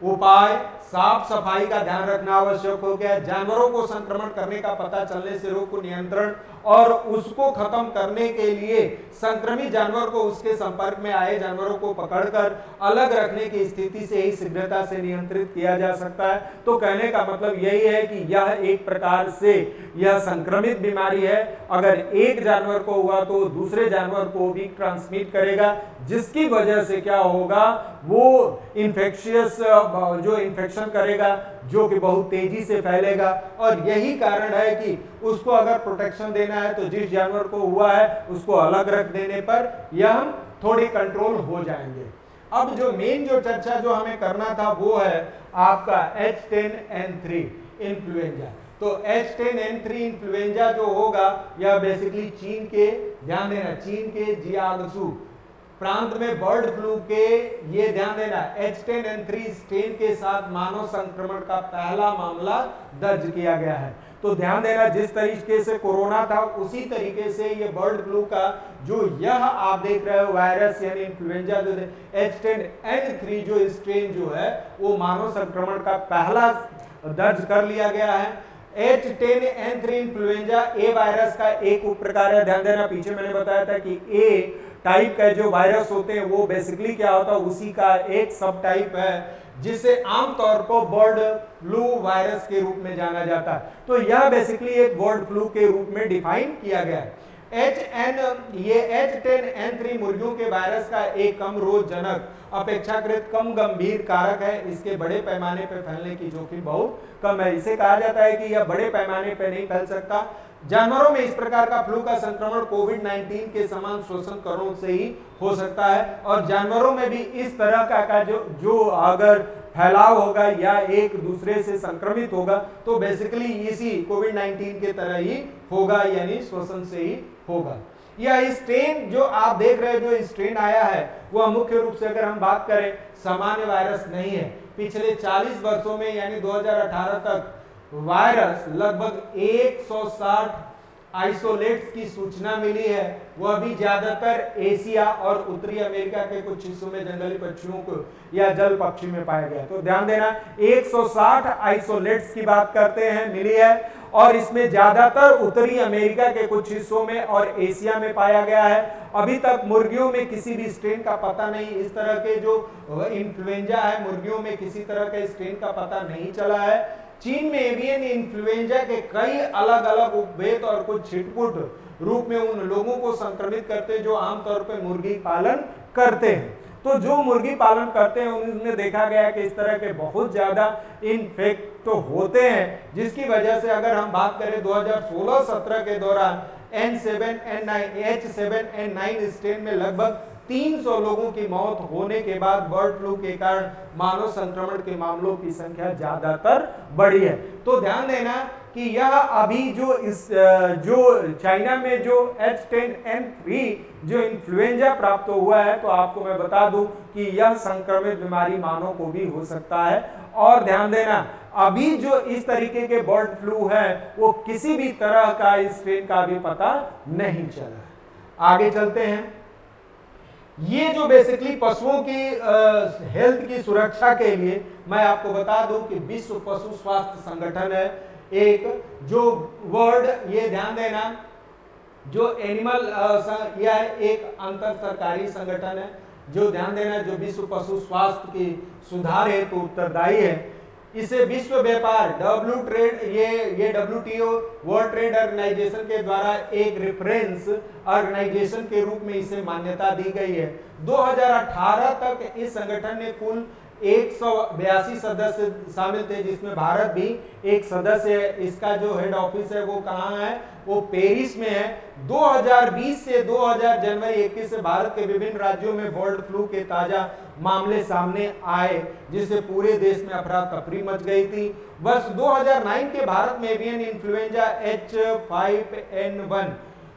[SPEAKER 1] उपाय, साफ सफाई का ध्यान रखना आवश्यक हो गया। जानवरों को संक्रमण करने का पता चलने से रोग को नियंत्रण और उसको खत्म करने के लिए संक्रमित जानवर को उसके संपर्क में आए जानवरों को पकड़कर अलग रखने की स्थिति से ही शीघ्रता से नियंत्रित किया जा सकता है। तो कहने का मतलब यही है कि यह एक प्रकार से यह संक्रमित बीमारी है। अगर एक जानवर को हुआ तो दूसरे जानवर को भी ट्रांसमिट करेगा, जिसकी वजह से क्या होगा, वो इन्फेक्शियस जो इन्फेक्शन करेगा जो कि बहुत तेजी से फैलेगा। और यही कारण है कि उसको अगर प्रोटेक्शन देना है तो जिस जानवर को हुआ है उसको अलग रख देने पर यह हम थोड़ी कंट्रोल हो जाएंगे। अब जो मेन जो चर्चा जो हमें करना था वो है आपका H10N3 इन्फ्लुएंजा। तो H10N3 इन्फ्लुएंजा जो होगा यह बेसिकली चीन के, ध्यान देना, चीन के जियागसू प्रांत में बर्ड फ्लू के, ये ध्यान देना, H10N3 स्ट्रेन के साथ मानव संक्रमण का पहला मामला दर्ज किया गया है। तो ध्यान देना, जिस तरीके से कोरोना था उसी तरीके से ये बर्ड फ्लू का जो यह आप देख रहे हो वायरस यानी इन्फ्लुएंजा जो H10N3 जो स्ट्रेन जो है वो मानव संक्रमण का पहला दर्ज कर लिया गया है। H10N3 इन्फ्लुएंजा ए वायरस का एक उप प्रकार है। ध्यान देना, पीछे मैंने बताया था कि ए टाइप का जो वायरस होते हैं वो बेसिकली क्या होता है, उसी का एक सब टाइप है जिसे आमतौर पर बर्ड फ्लू वायरस के रूप में जाना जाता है। तो यह बेसिकली एक बर्ड फ्लू के रूप में डिफाइन किया गया है। ये H10N3 मुर्गियों के वायरस का एक कम रोगजनक, अपेक्षाकृत कम गंभीर कारक है। इसके बड़े पैमाने पर फैलने की जोखिम बहुत कम है। इसे कहा जाता है कि यह बड़े पैमाने पर नहीं फैल सकता। जानवरों में इस प्रकार का फ्लू का संक्रमण कोविड-19 के समान श्वसन कणों से ही हो सकता है। और जानवरों में भी इस तरह का जो अगर फैलाव होगा या एक दूसरे से संक्रमित होगा तो बेसिकली इसी कोविड-19 के तरह ही होगा, यानी श्वसन से ही होगा। यह स्ट्रेन जो आप देख रहे हैं, जो स्ट्रेन आया है वह मुख्य रूप से अगर हम बात करें सामान्य वायरस नहीं है। पिछले 40 वर्षों में यानी 2018 तक वायरस लगभग 160 आइसोलेट्स की सूचना मिली है। वह भी ज्यादातर एशिया और उत्तरी अमेरिका के कुछ हिस्सों में जंगली पक्षियों को या जल पक्षी में पाया गया। तो ध्यान देना, 160 आइसोलेट्स की बात करते हैं, मिली है। और इसमें ज्यादातर उत्तरी अमेरिका के कुछ हिस्सों में और एशिया में पाया गया है। अभी तक मुर्गियों में किसी भी स्ट्रेन का पता नहीं, इस तरह के जो इन्फ्लुएंजा है मुर्गियों में किसी तरह के स्ट्रेन का पता नहीं चला है। चीन में एवियन इन्फ्लुएंजा के कई अलग अलग उपभेद और कुछ छिटपुट रूप में उन लोगों को संक्रमित करते जो आमतौर पर मुर्गी पालन करते हैं। तो जो मुर्गी पालन करते हैं उनमें देखा गया कि इस तरह के बहुत ज्यादा इन्फेक्ट तो होते हैं, जिसकी वजह से अगर हम बात करें 2016-17 के दौरान H7N9 स्ट्रेन में लगभग 300 लोगों की मौत होने के बाद बर्ड फ्लू के कारण मानव संक्रमण के मामलों की संख्या ज्यादातर बढ़ी है। तो ध्यान देना कि यह अभी जो चाइना में जो H10N3 जो इन्फ्लुएंजा प्राप्त हुआ है, तो आपको मैं बता दूं कि यह संक्रमित बीमारी मानव को भी हो सकता है। और ध्यान देना अभी जो इस तरीके के बर्ड फ्लू है वो किसी भी तरह का इस स्ट्रेन का भी पता नहीं चला। आगे चलते हैं। ये जो बेसिकली पशुओं की हेल्थ की सुरक्षा के लिए मैं आपको बता दूं कि विश्व पशु स्वास्थ्य संगठन है एक, जो वर्ल्ड, ये ध्यान देना, जो एनिमल यह एक अंतर सरकारी संगठन है जो ध्यान देना जो विश्व पशु स्वास्थ्य की सुधार हेतु उत्तरदायी है। इसे विश्व व्यापार ये WTO वर्ल्ड ट्रेड ऑर्गेनाइजेशन के द्वारा एक रेफरेंस ऑर्गेनाइजेशन के रूप में इसे मान्यता दी गई है। 2018 तक इस संगठन ने कुल 182 सदस्य शामिल थे, जिसमें भारत भी एक सदस्य है। इसका जो हेड ऑफिस है वो कहाँ है? वो पेरिस में है। 2020 से जनवरी 21 से भारत के विभिन्न राज्यों में बर्ड फ्लू के ताजा मामले सामने आए, जिससे पूरे देश में अफरा तफरी मच गई थी। वर्ष 2009 के भारत में एवियन इन्फ्लुएंजा H5N1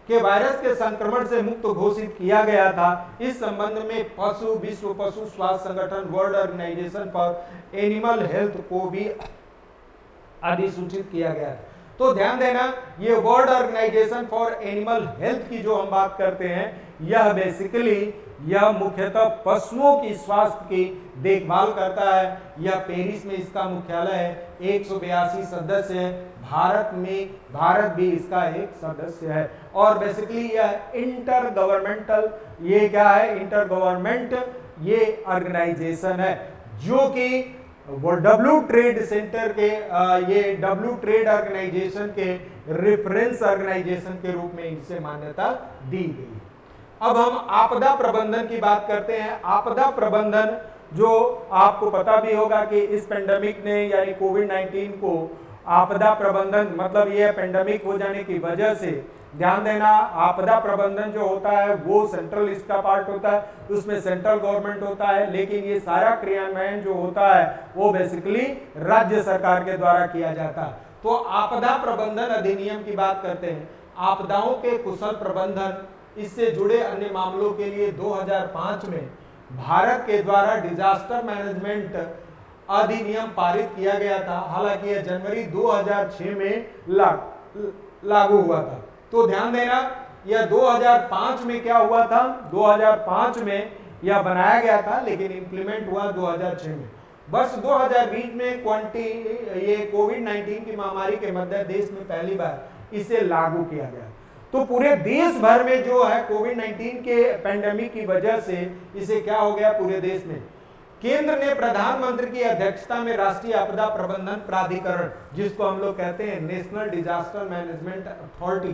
[SPEAKER 1] के वायरस के संक्रमण से मुक्त घोषित किया गया था। इस संबंध में विश्व पशु स्वास्थ्य संगठन world organisation for animal health को भी अधिसूचित किया गया। तो ध्यान देना ये world organisation for animal health की जो हम बात करते हैं, यह बेसिकली यह मुख्यतः पशुओं की स्वास्थ्य की देखभाल करता है। यह पेरिस में इसका मुख्यालय है। 182 सदस्य हैं। भारत भी इसका एक सदस्य है। और बेसिकली यह इंटर गवर्नमेंटल, ये क्या है? इंटर गवर्नमेंट ये ऑर्गेनाइजेशन है जो कि डब्ल्यू ट्रेड सेंटर के ये डब्ल्यू ट्रेड ऑर्गेनाइजेशन के रेफरेंस ऑर्गेनाइजेशन के रूप में इसे मान्यता दी गई। अब हम आपदा प्रबंधन की बात करते हैं। आपदा प्रबंधन जो आपको पता भी होगा कि इस पेंडेमिक ने यानी कोविड-19 को आपदा प्रबंधन मतलब यह पेंडेमिक हो जाने की वजह से ध्यान देना आपदा प्रबंधन जो होता है वो सेंट्रल इसका पार्ट होता है, उसमें सेंट्रल गवर्नमेंट होता है, लेकिन ये सारा क्रियान्वयन जो होता है वो बेसिकली राज्य सरकार के द्वारा किया जाता है। तो आपदा प्रबंधन अधिनियम की बात करते हैं। आपदाओं के कुशल प्रबंधन, इससे जुड़े अन्य मामलों के लिए 2005 में भारत के द्वारा डिजास्टर मैनेजमेंट अधिनियम पारित किया गया था। हालांकि यह जनवरी 2006 में लागू हुआ था। तो ध्यान देना यह 2005 में क्या हुआ था? 2005 में यह बनाया गया था, लेकिन इंप्लीमेंट हुआ 2006 में। वर्ष 2020 में ये कोविड-19 की महामारी के मध्य देश में पहली बार इसे लागू किया गया। तो पूरे देश भर में जो है कोविड-19 के पेंडेमिक की वजह से इसे क्या हो गया? पूरे देश में केंद्र ने प्रधानमंत्री की अध्यक्षता में राष्ट्रीय आपदा प्रबंधन प्राधिकरण, जिसको हम लोग कहते हैं नेशनल डिजास्टर मैनेजमेंट अथॉरिटी,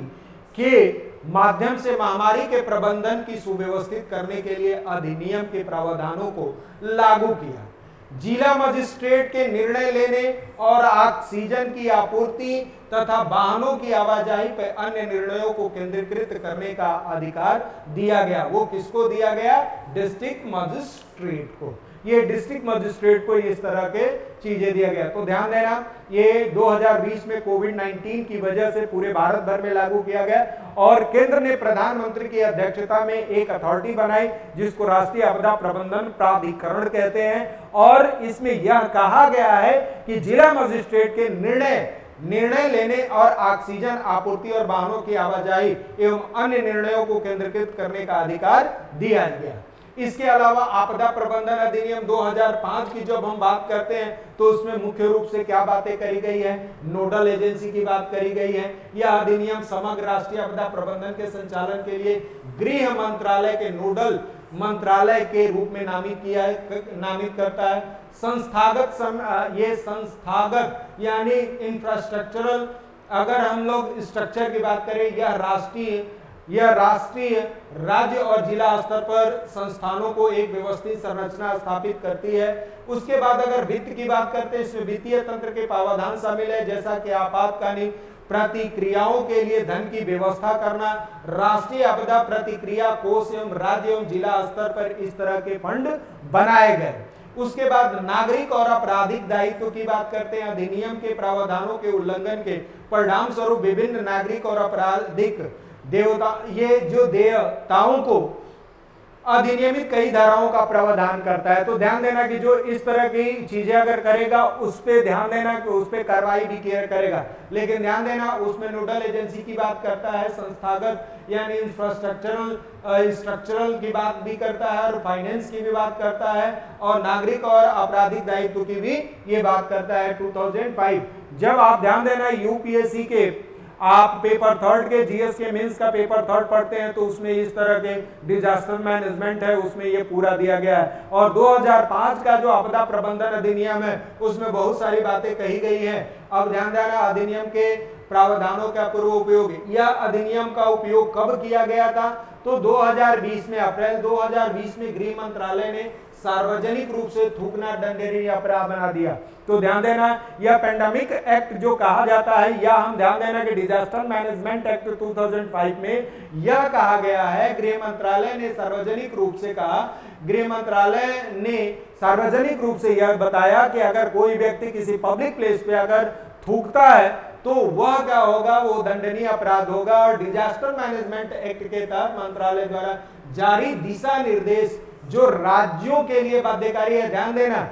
[SPEAKER 1] के माध्यम से महामारी के प्रबंधन की सुव्यवस्थित करने के लिए अधिनियम के प्रावधानों को लागू किया। जिला मजिस्ट्रेट के निर्णय लेने और ऑक्सीजन की आपूर्ति तथा वाहनों की आवाजाही पर अन्य निर्णयों को केंद्रीकृत करने का अधिकार दिया गया। वो किसको दिया गया? डिस्ट्रिक्ट मजिस्ट्रेट को। ये डिस्ट्रिक्ट मजिस्ट्रेट को इस तरह के चीजें दिया गया। तो ध्यान देना ये 2020 में कोविड-19 की वजह से पूरे भारत भर में लागू किया गया और केंद्र ने प्रधानमंत्री की अध्यक्षता में एक अथॉरिटी बनाई जिसको राष्ट्रीय आपदा प्रबंधन प्राधिकरण कहते हैं। और इसमें यह कहा गया है कि जिला मजिस्ट्रेट के निर्णय लेने और ऑक्सीजन आपूर्ति और वाहनों की आवाजाही एवं अन्य निर्णयों को केंद्रीकृत करने का अधिकार दिया गया। इसके अलावा आपदा प्रबंधन अधिनियम 2005 की जब हम बात करते हैं तो उसमें मुख्य रूप से क्या बातें करी गई है? नोडल एजेंसी की बात करी गई है। यह अधिनियम समग्र राष्ट्रीय आपदा प्रबंधन के संचालन के लिए गृह मंत्रालय के नोडल मंत्रालय के रूप में नामित करता है। संस्थागत यानी इंफ्रास्ट्रक्चरल, अगर हम लोग स्ट्रक्चर की बात करें, यह राष्ट्रीय यह राष्ट्रीय, राज्य और जिला स्तर पर संस्थानों को एक व्यवस्थित संरचना स्थापित करती है। उसके बाद अगर वित्त की बात करते हैं, इसमें वित्तीय तंत्र के प्रावधान शामिल है, जैसा कि आपातकालीन प्रतिक्रियाओं के लिए धन की व्यवस्था करना, राष्ट्रीय आपदा प्रतिक्रिया कोष एवं राज्य एवं जिला स्तर पर इस तरह के फंड बनाए गए। उसके बाद नागरिक और आपराधिक दायित्व की बात करते हैं। अधिनियम के प्रावधानों के उल्लंघन के परिणाम स्वरूप विभिन्न नागरिक और आपराधिक ये जो देयताओं को अधिनियमित कई धाराओं का प्रावधान करता है। तो ध्यान देना कि जो इस तरह की चीजें अगर करेगा उस पे ध्यान देना कि उस पे कार्रवाई भी करेगा, लेकिन ध्यान देना उसमें नोडल एजेंसी की बात करता है, संस्थागत यानी स्ट्रक्चरल की बात भी करता है, और फाइनेंस की भी बात करता है, और नागरिक और आपराधिक दायित्व की भी ये बात करता है। 2005 जब आप ध्यान देना यूपीएससी के आप पेपर थर्ड के जीएस के मेंस का पेपर थर्ड पढ़ते हैं तो उसमें इस तरह के डिजास्टर मैनेजमेंट है, उसमें ये पूरा दिया गया है। और 2005 का जो आपदा प्रबंधन अधिनियम है उसमें बहुत सारी बातें कही गई हैं। अब ध्यान देना अधिनियम के प्रावधानों का पूर्व उपयोग, यह अधिनियम का उपयोग कब किया गया था? तो 2020 में, अप्रैल 2020 में गृह मंत्रालय ने सार्वजनिक रूप से थूकना दंडनीय अपराध बना दिया। तो ध्यान देना यह पेंडेमिक एक्ट जो कहा जाता है, या हम ध्यान देना कि डिजास्टर मैनेजमेंट एक्ट 2005 में यह कहा गया है, गृह मंत्रालय ने सार्वजनिक रूप से कहा, गृह मंत्रालय ने सार्वजनिक रूप से यह बताया कि अगर कोई व्यक्ति किसी पब्लिक प्लेस पे अगर थूकता है तो वह क्या होगा, वो दंडनीय अपराध होगा। और डिजास्टर मैनेजमेंट एक्ट के तहत मंत्रालय द्वारा जारी दिशा निर्देश जो राज्यों के लिए बाध्यकारी है, ध्यान देना,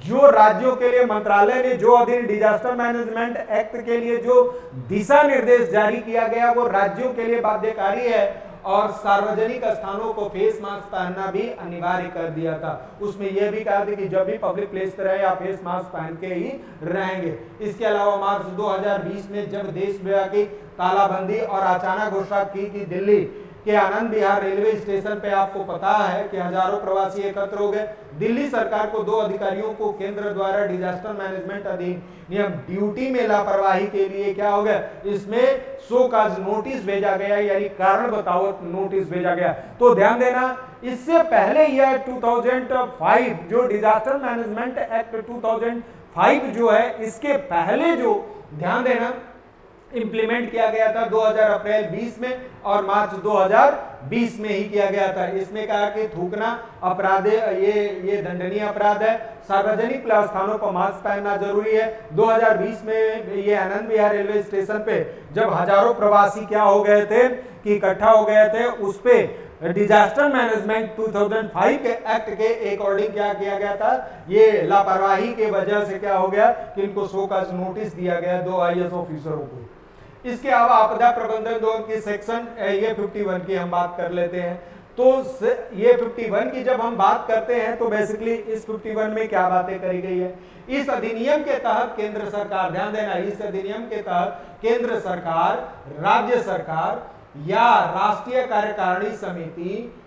[SPEAKER 1] जो राज्यों के लिए मंत्रालय ने जो अधीन डिजास्टर मैनेजमेंट एक्ट के लिए जो दिशा निर्देश जारी किया गया वो राज्यों के लिए बाध्यकारी है। और सार्वजनिक स्थानों को फेस मास्क पहनना भी अनिवार्य कर दिया था। उसमें यह भी कहा था कि जब भी पब्लिक प्लेस पर रहे आप फेस मास्क पहन के ही रहेंगे। इसके अलावा मार्च 2020 में जब देशव्यापी तालाबंदी और अचानक घोषणा की कि दिल्ली के आनंद विहार रेलवे स्टेशन पे आपको पता है कि हजारों प्रवासी एकत्र हो गए। दिल्ली सरकार को 2 अधिकारियों को केंद्र द्वारा डिजास्टर मैनेजमेंट अधिनियम ड्यूटी में लापरवाही के लिए क्या हो गया, इसमें शो काज नोटिस भेजा गया, यानी कारण बताओ नोटिस भेजा गया। तो ध्यान देना इससे पहले यह 2005 जो डिजास्टर मैनेजमेंट एक्ट 2005 जो है, इसके पहले जो ध्यान देना इंप्लीमेंट किया गया था 2000 अप्रैल 20 में और मार्च 2020 में ही किया गया था। इसमें कहा कि थूकना अपराध, ये दंडनीय अपराध है। सार्वजनिक स्थानों पर मास्क पहनना जरूरी है। 2020 में ये आनंद विहार रेलवे स्टेशन पे जब हजारों प्रवासी क्या हो गए थे कि इकट्ठा हो गए थे, उस पे डिजास्टर मैनेजमेंट 2005 के एक्ट के अकॉर्डिंग क्या किया गया था, ये लापरवाही के वजह से क्या हो गया कि इनको शो काज नोटिस दिया गया 2 आईएएस ऑफिसरों को। इसके अलावा आपदा प्रबंधन 2 की सेक्शन ये 51 की हम बात कर लेते हैं। तो ये 51 की जब हम बात करते हैं तो बेसिकली इस 51 में क्या बातें करी गई है। इस अधिनियम के तहत केंद्र सरकार, ध्यान देना, इस अधिनियम के तहत केंद्र सरकार, राज्य सरकार या राष्ट्रीय कार्यकारिणी समिति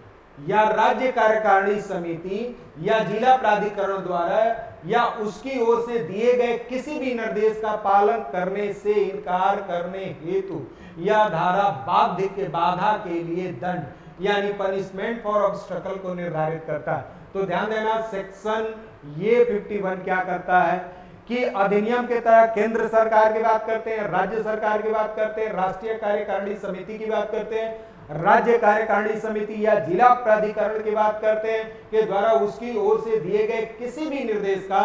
[SPEAKER 1] या राज्य कार्यकारिणी समिति या जिला प्राधिकरण द्वारा या उसकी ओर से दिए गए किसी भी निर्देश का पालन करने से इनकार करने हेतु या धारा बाधा के लिए दंड यानी पनिशमेंट फॉर ऑब्स्टेकल को निर्धारित करता है। तो ध्यान देना सेक्शन ये 51 क्या करता है कि अधिनियम के तहत केंद्र सरकार की बात करते हैं, राज्य सरकार की बात करते हैं, राष्ट्रीय कार्यकारिणी समिति की बात करते हैं, राज्य कार्यकारिणी समिति या जिला प्राधिकरण की बात करते हैं के द्वारा उसकी ओर से दिए गए किसी भी निर्देश का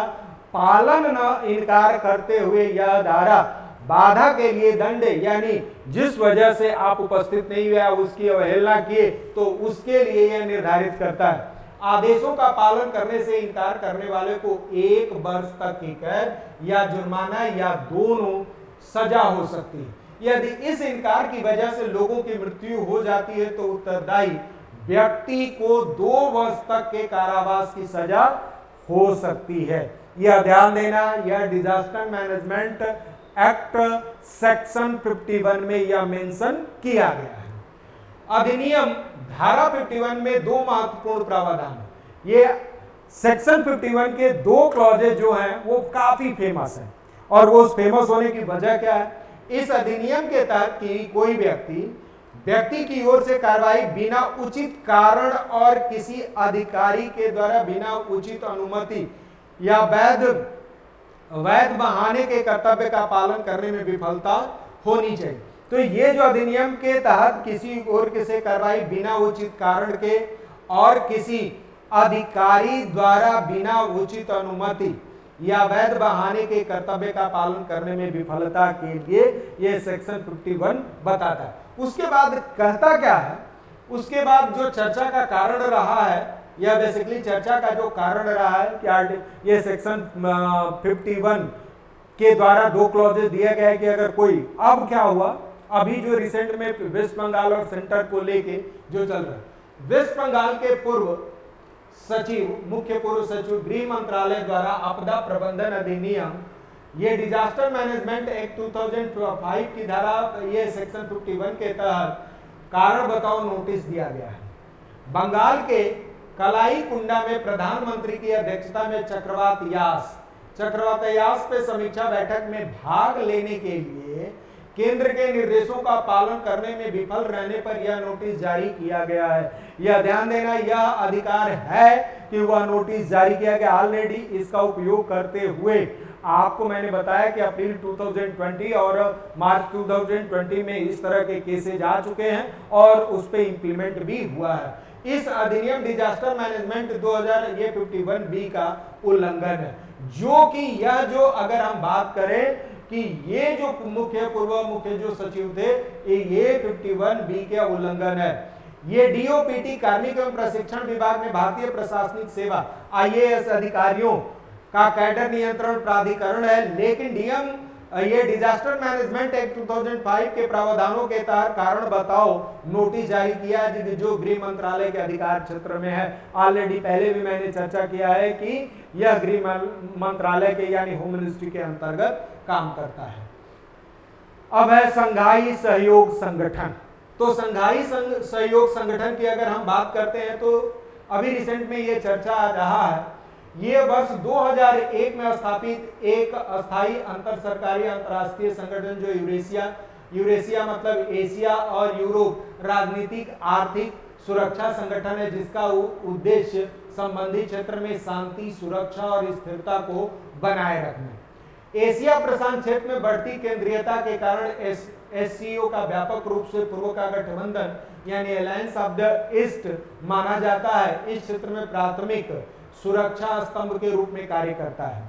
[SPEAKER 1] पालन न इनकार करते हुए यह धारा बाधा के लिए दंड, यानी जिस वजह से आप उपस्थित नहीं हुए, उसकी अवहेलना किए, तो उसके लिए यह निर्धारित करता है। आदेशों का पालन करने से इनकार करने वाले को 1 वर्ष तक की कैद या जुर्माना या दोनों सजा हो सकती है। यदि इस इनकार की वजह से लोगों की मृत्यु हो जाती है तो उत्तरदायी व्यक्ति को 2 वर्ष तक के कारावास की सजा हो सकती है। यह ध्यान देना, यह डिजास्टर मैनेजमेंट एक्ट सेक्शन 51 में यह मेंशन किया गया है। अधिनियम धारा 51 में 2 महत्वपूर्ण प्रावधान है। ये सेक्शन 51 के 2 क्लॉजेज जो हैं वो काफी फेमस हैं, और वो फेमस होने की वजह क्या है, इस अधिनियम के तहत कि कोई व्यक्ति व्यक्ति की ओर से कार्रवाई बिना उचित कारण और किसी अधिकारी के द्वारा बिना उचित अनुमति या वैध बहाने के कर्तव्य का पालन करने में विफलता होनी चाहिए। तो ये जो अधिनियम के तहत किसी ओर से कार्रवाई बिना उचित कारण के और किसी अधिकारी द्वारा बिना उचित अनुमति या वैध बहाने के कर्तव्य का पालन करने में विफलता के लिए यह सेक्शन 51 बताता है। उसके बाद कहता क्या है, उसके बाद जो चर्चा का कारण रहा है, यह बेसिकली चर्चा का जो कारण रहा है कि ये सेक्शन 51 के द्वारा 2 क्लॉजेज दिया गया है कि अगर कोई, अब क्या हुआ, अभी जो रिसेंट में वेस्ट बंगाल और सेंटर को लेके जो चल रहा है, वेस्ट बंगाल के मुख्य पूर्व सचिव गृह मंत्रालय द्वारा आपदा प्रबंधन अधिनियम, ये डिजास्टर मैनेजमेंट एक्ट 2005 की धारा, ये सेक्शन 51 के तहत कारण बताओ नोटिस दिया गया है। बंगाल के कलाई कुंडा में प्रधानमंत्री की अध्यक्षता में चक्रवात यास पे समीक्षा बैठक में भाग लेने के लिए केंद्र के निर्देशों का पालन करने में विफल रहने पर यह नोटिस जारी किया गया है। यह ध्यान देना, यह अधिकार है कि वह नोटिस जारी किया गया। ऑलरेडी इसका उपयोग करते हुए आपको मैंने बताया कि अप्रैल 2020 और मार्च 2020 में इस तरह के केसेज आ चुके हैं और उस पे इंप्लीमेंट भी हुआ है। इस अधिनियम डिजास्टर मैनेजमेंट 2051B का उल्लंघन है, जो कि यह जो अगर हम बात करें कि ये जो पूर्व मुख्य जो सचिव थे, ये 51B के उल्लंघन है। ये डीओपीटी कार्मिक एवं प्रशिक्षण विभाग में भारतीय प्रशासनिक सेवा IAS अधिकारियों का कैडर नियंत्रण प्राधिकरण है, लेकिन ये डिजास्टर मैनेजमेंट एक्ट 2005 के प्रावधानों के तहत कारण बताओ नोटिस जारी किया है, जो गृह मंत्रालय के अधिकार क्षेत्र में है। ऑलरेडी पहले भी मैंने चर्चा किया है कि यह गृह मंत्रालय के यानी होम मिनिस्ट्री के अंतर्गत काम करता है। अब है संघाई सहयोग संगठन। तो संघाई सहयोग संगठन की अगर हम बात करते हैं तो अभी रिसेंट में ये चर्चा आ रहा है। ये वर्ष 2001 में स्थापित एक अस्थायी अंतर सरकारी अंतरराष्ट्रीय संगठन जो यूरेशिया मतलब एशिया और यूरोप राजनीतिक आर्थिक सुरक्षा संगठन है, जिसका उद्देश्य संबंधित क्षेत्र में शांति, सुरक्षा और स्थिरता को बनाए रखना। एशिया प्रशांत क्षेत्र में बढ़ती केंद्रीयता के कारण SCO का व्यापक रूप से पूर्व का गठबंधन यानी अलायंस ऑफ द ईस्ट माना जाता है। इस क्षेत्र में प्राथमिक सुरक्षा स्तंभ के रूप में कार्य करता है।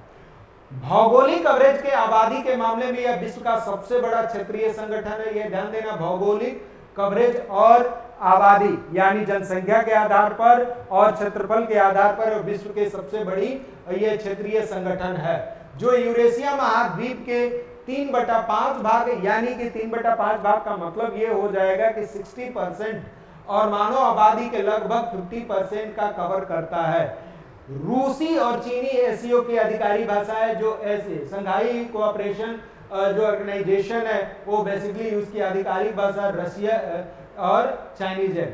[SPEAKER 1] भौगोलिक कवरेज के आबादी के मामले में यह विश्व का सबसे बड़ा क्षेत्रीय संगठन है। यह ध्यान देना, भौगोलिक कवरेज और आबादी यानी जनसंख्या के आधार पर और क्षेत्रफल के आधार पर विश्व के सबसे बड़ी यह क्षेत्रीय संगठन है, जो यूरेशिया महाद्वीप के 3/5 भाग यानी कि 3/5 भाग का मतलब यह हो जाएगा कि 60% और मानव आबादी के लगभग 50% का कवर करता है। रूसी और चीनी एससीओ की अधिकारी भाषा है, जो ऐसे संघाई कोऑपरेशन जो ऑर्गेनाइजेशन है वो बेसिकली उसकी आधिकारिक भाषा रशिया और चाइनीज है।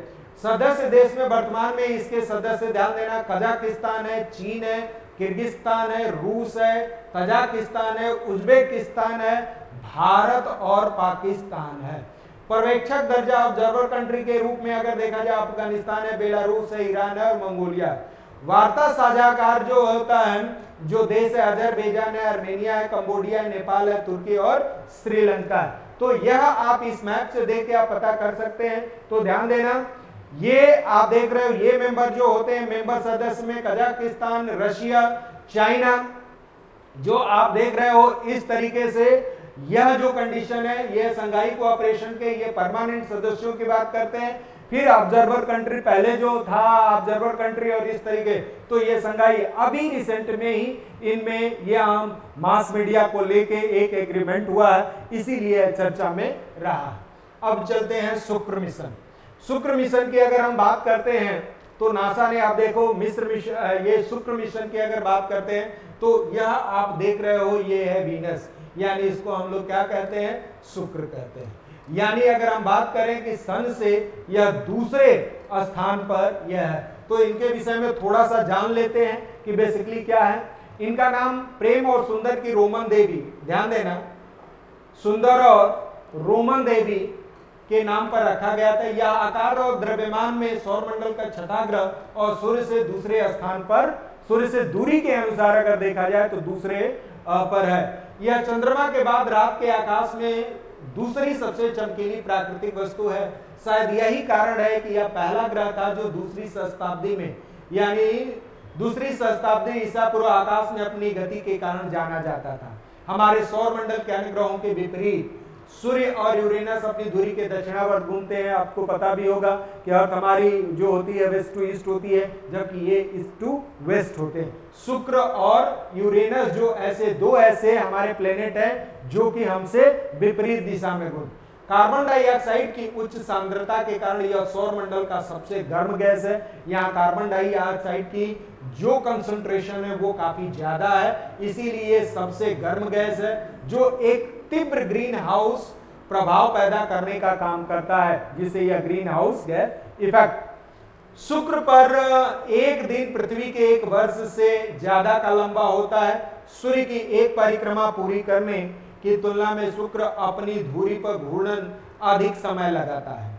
[SPEAKER 1] सदस्य देश में वर्तमान में इसके सदस्य ध्यान देना कजाकिस्तान है, चीन है, किर्गिस्तान है, रूस है, तजाकिस्तान है, उज्बेकिस्तान है, भारत और पाकिस्तान है। पर्यवेक्षक दर्जा ऑब्जर्वर कंट्री के रूप में अगर देखा जाए अफगानिस्तान है, बेलारूस है, ईरान है और मंगोलिया है। वार्ता साझाकार जो होता है जो देश है अजरबैजान है, आर्मेनिया है, कंबोडिया है, नेपाल है, तुर्की और श्रीलंका है। तो यह आप इस मैप से देख के आप पता कर सकते हैं। तो ध्यान देना, ये आप देख रहे हो ये मेंबर जो होते हैं मेंबर सदस्य में कजाकिस्तान, रशिया, चाइना जो आप देख रहे हो इस तरीके से यह जो कंडीशन है ये संघाई कोऑपरेशन के ये परमानेंट सदस्यों की बात करते हैं। फिर ऑब्जर्वर कंट्री पहले जो था ऑब्जर्वर कंट्री और इस तरीके, तो ये संघाई अभी रिसेंट में ही इनमें ये आम मास मीडिया को लेके एक एग्रीमेंट हुआ है, इसीलिए चर्चा में रहा। अब चलते हैं शुक्र मिशन। शुक्र मिशन की अगर हम बात करते हैं तो नासा ने आप देखो मिस्र मिशन, ये शुक्र मिशन की अगर बात करते हैं तो यह आप देख रहे हो ये है वीनस, यानी इसको हम लोग क्या कहते हैं, शुक्र कहते हैं। यानी अगर हम बात करें कि सन से यह दूसरे स्थान पर यह है, तो इनके विषय में थोड़ा सा जान लेते हैं कि बेसिकली क्या है। इनका नाम प्रेम और सुंदर की रोमन देवी, ध्यान देना, सुंदर और रोमन देवी के नाम पर रखा गया था। यह आकार और द्रव्यमान में सौरमंडल का छठा ग्रह और सूर्य से दूसरे स्थान पर, सूर्य से दूरी के अनुसार अगर देखा जाए तो दूसरे पर है। यह चंद्रमा के बाद रात के आकाश में दूसरी सबसे चमकीली प्राकृतिक वस्तु है। शायद यही कारण है कि यह पहला ग्रह था जो दूसरी सहस्त्राब्दी में, यानी दूसरी सहस्त्राब्दी ईसा पूर्व आकाश में अपनी गति के कारण जाना जाता था। हमारे सौरमंडल के अन्य ग्रहों के विपरीत सूर्य और यूरेनस अपनी धुरी के दक्षिणावर्त घूमते हैं। आपको पता भी होगा कि अर्थ हमारी जो होती है वेस्ट टू ईस्ट होती है, जबकि ये ईस्ट टू वेस्ट होते हैं। शुक्र और यूरेनस जो ऐसे दो ऐसे हमारे प्लेनेट हैं जो कि हमसे विपरीत दिशा में घूमते। कार्बन डाइऑक्साइड की उच्च सांद्रता के कारण यह सौरमंडल का सबसे गर्म गैस है। यहाँ कार्बन डाइऑक्साइड की जो कंसंट्रेशन है वो काफी ज्यादा है, इसीलिए सबसे गर्म गैस है जो एक तीव्र ग्रीन हाउस प्रभाव पैदा करने का काम करता है, जिसे यह ग्रीन हाउस गैस इफेक्ट। शुक्र पर एक दिन पृथ्वी के एक वर्ष से ज्यादा का लंबा होता है। सूर्य की एक परिक्रमा पूरी करने की तुलना में शुक्र अपनी धुरी पर घूर्णन अधिक समय लगाता है।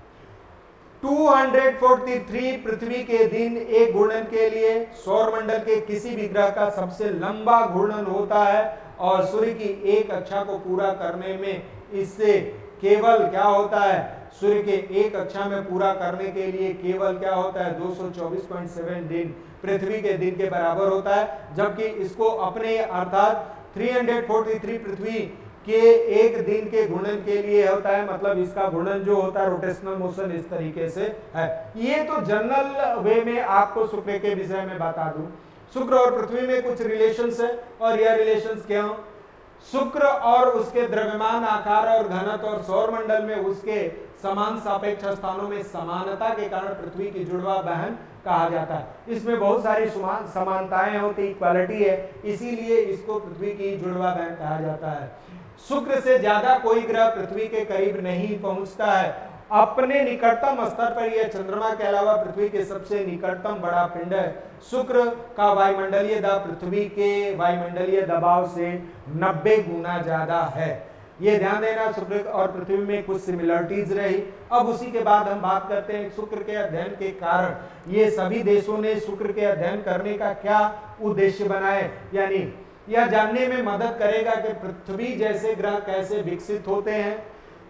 [SPEAKER 1] 243 पृथ्वी के दिन एक घूर्णन के लिए सौरमंडल के किसी भी ग्रह का सबसे लंबा घूर्णन होता है और सूर्य की एक कक्षा को पूरा करने में इससे केवल क्या होता है, सूर्य के एक कक्षा में पूरा करने के लिए केवल क्या होता है 224.7 दिन पृथ्वी के दिन के बराबर होता है, जबकि इसको अपने अर्थात 343 पृथ्वी के एक दिन के घूर्णन के लिए होता है। मतलब इसका घूर्णन जो होता है रोटेशनल मोशन इस तरीके से है। ये तो जनरल वे में आपको शुक्र के विषय में बता दूं। शुक्र और पृथ्वी में कुछ रिलेशंस है और यह रिलेशंस क्या हो? शुक्र और उसके द्रव्यमान, आकार और घनत्व और सौरमंडल में उसके समान सापेक्ष स्थानों में समानता के कारण पृथ्वी की जुड़वा बहन कहा जाता है। इसमें बहुत सारी समानताएं होती, इक्वालिटी है, इसीलिए इसको पृथ्वी की जुड़वा बहन कहा जाता है। शुक्र से ज्यादा कोई ग्रह पृथ्वी के करीब नहीं पहुंचता है। अपने निकटतम स्तर पर यह चंद्रमा के अलावा पृथ्वी के सबसे निकटतम बड़ा पिंड है। शुक्र का वायुमंडलीय दबाव पृथ्वी के वायुमंडलीय दबाव से 90 गुना ज्यादा है। ये ध्यान देना, शुक्र और पृथ्वी में कुछ सिमिलरिटीज रही। अब उसी के बाद हम बात करते हैं शुक्र के अध्ययन के कारण ये सभी देशों ने शुक्र के अध्ययन करने का क्या उद्देश्य बनाए, यानी यह जानने में मदद करेगा कि पृथ्वी जैसे ग्रह कैसे विकसित होते हैं।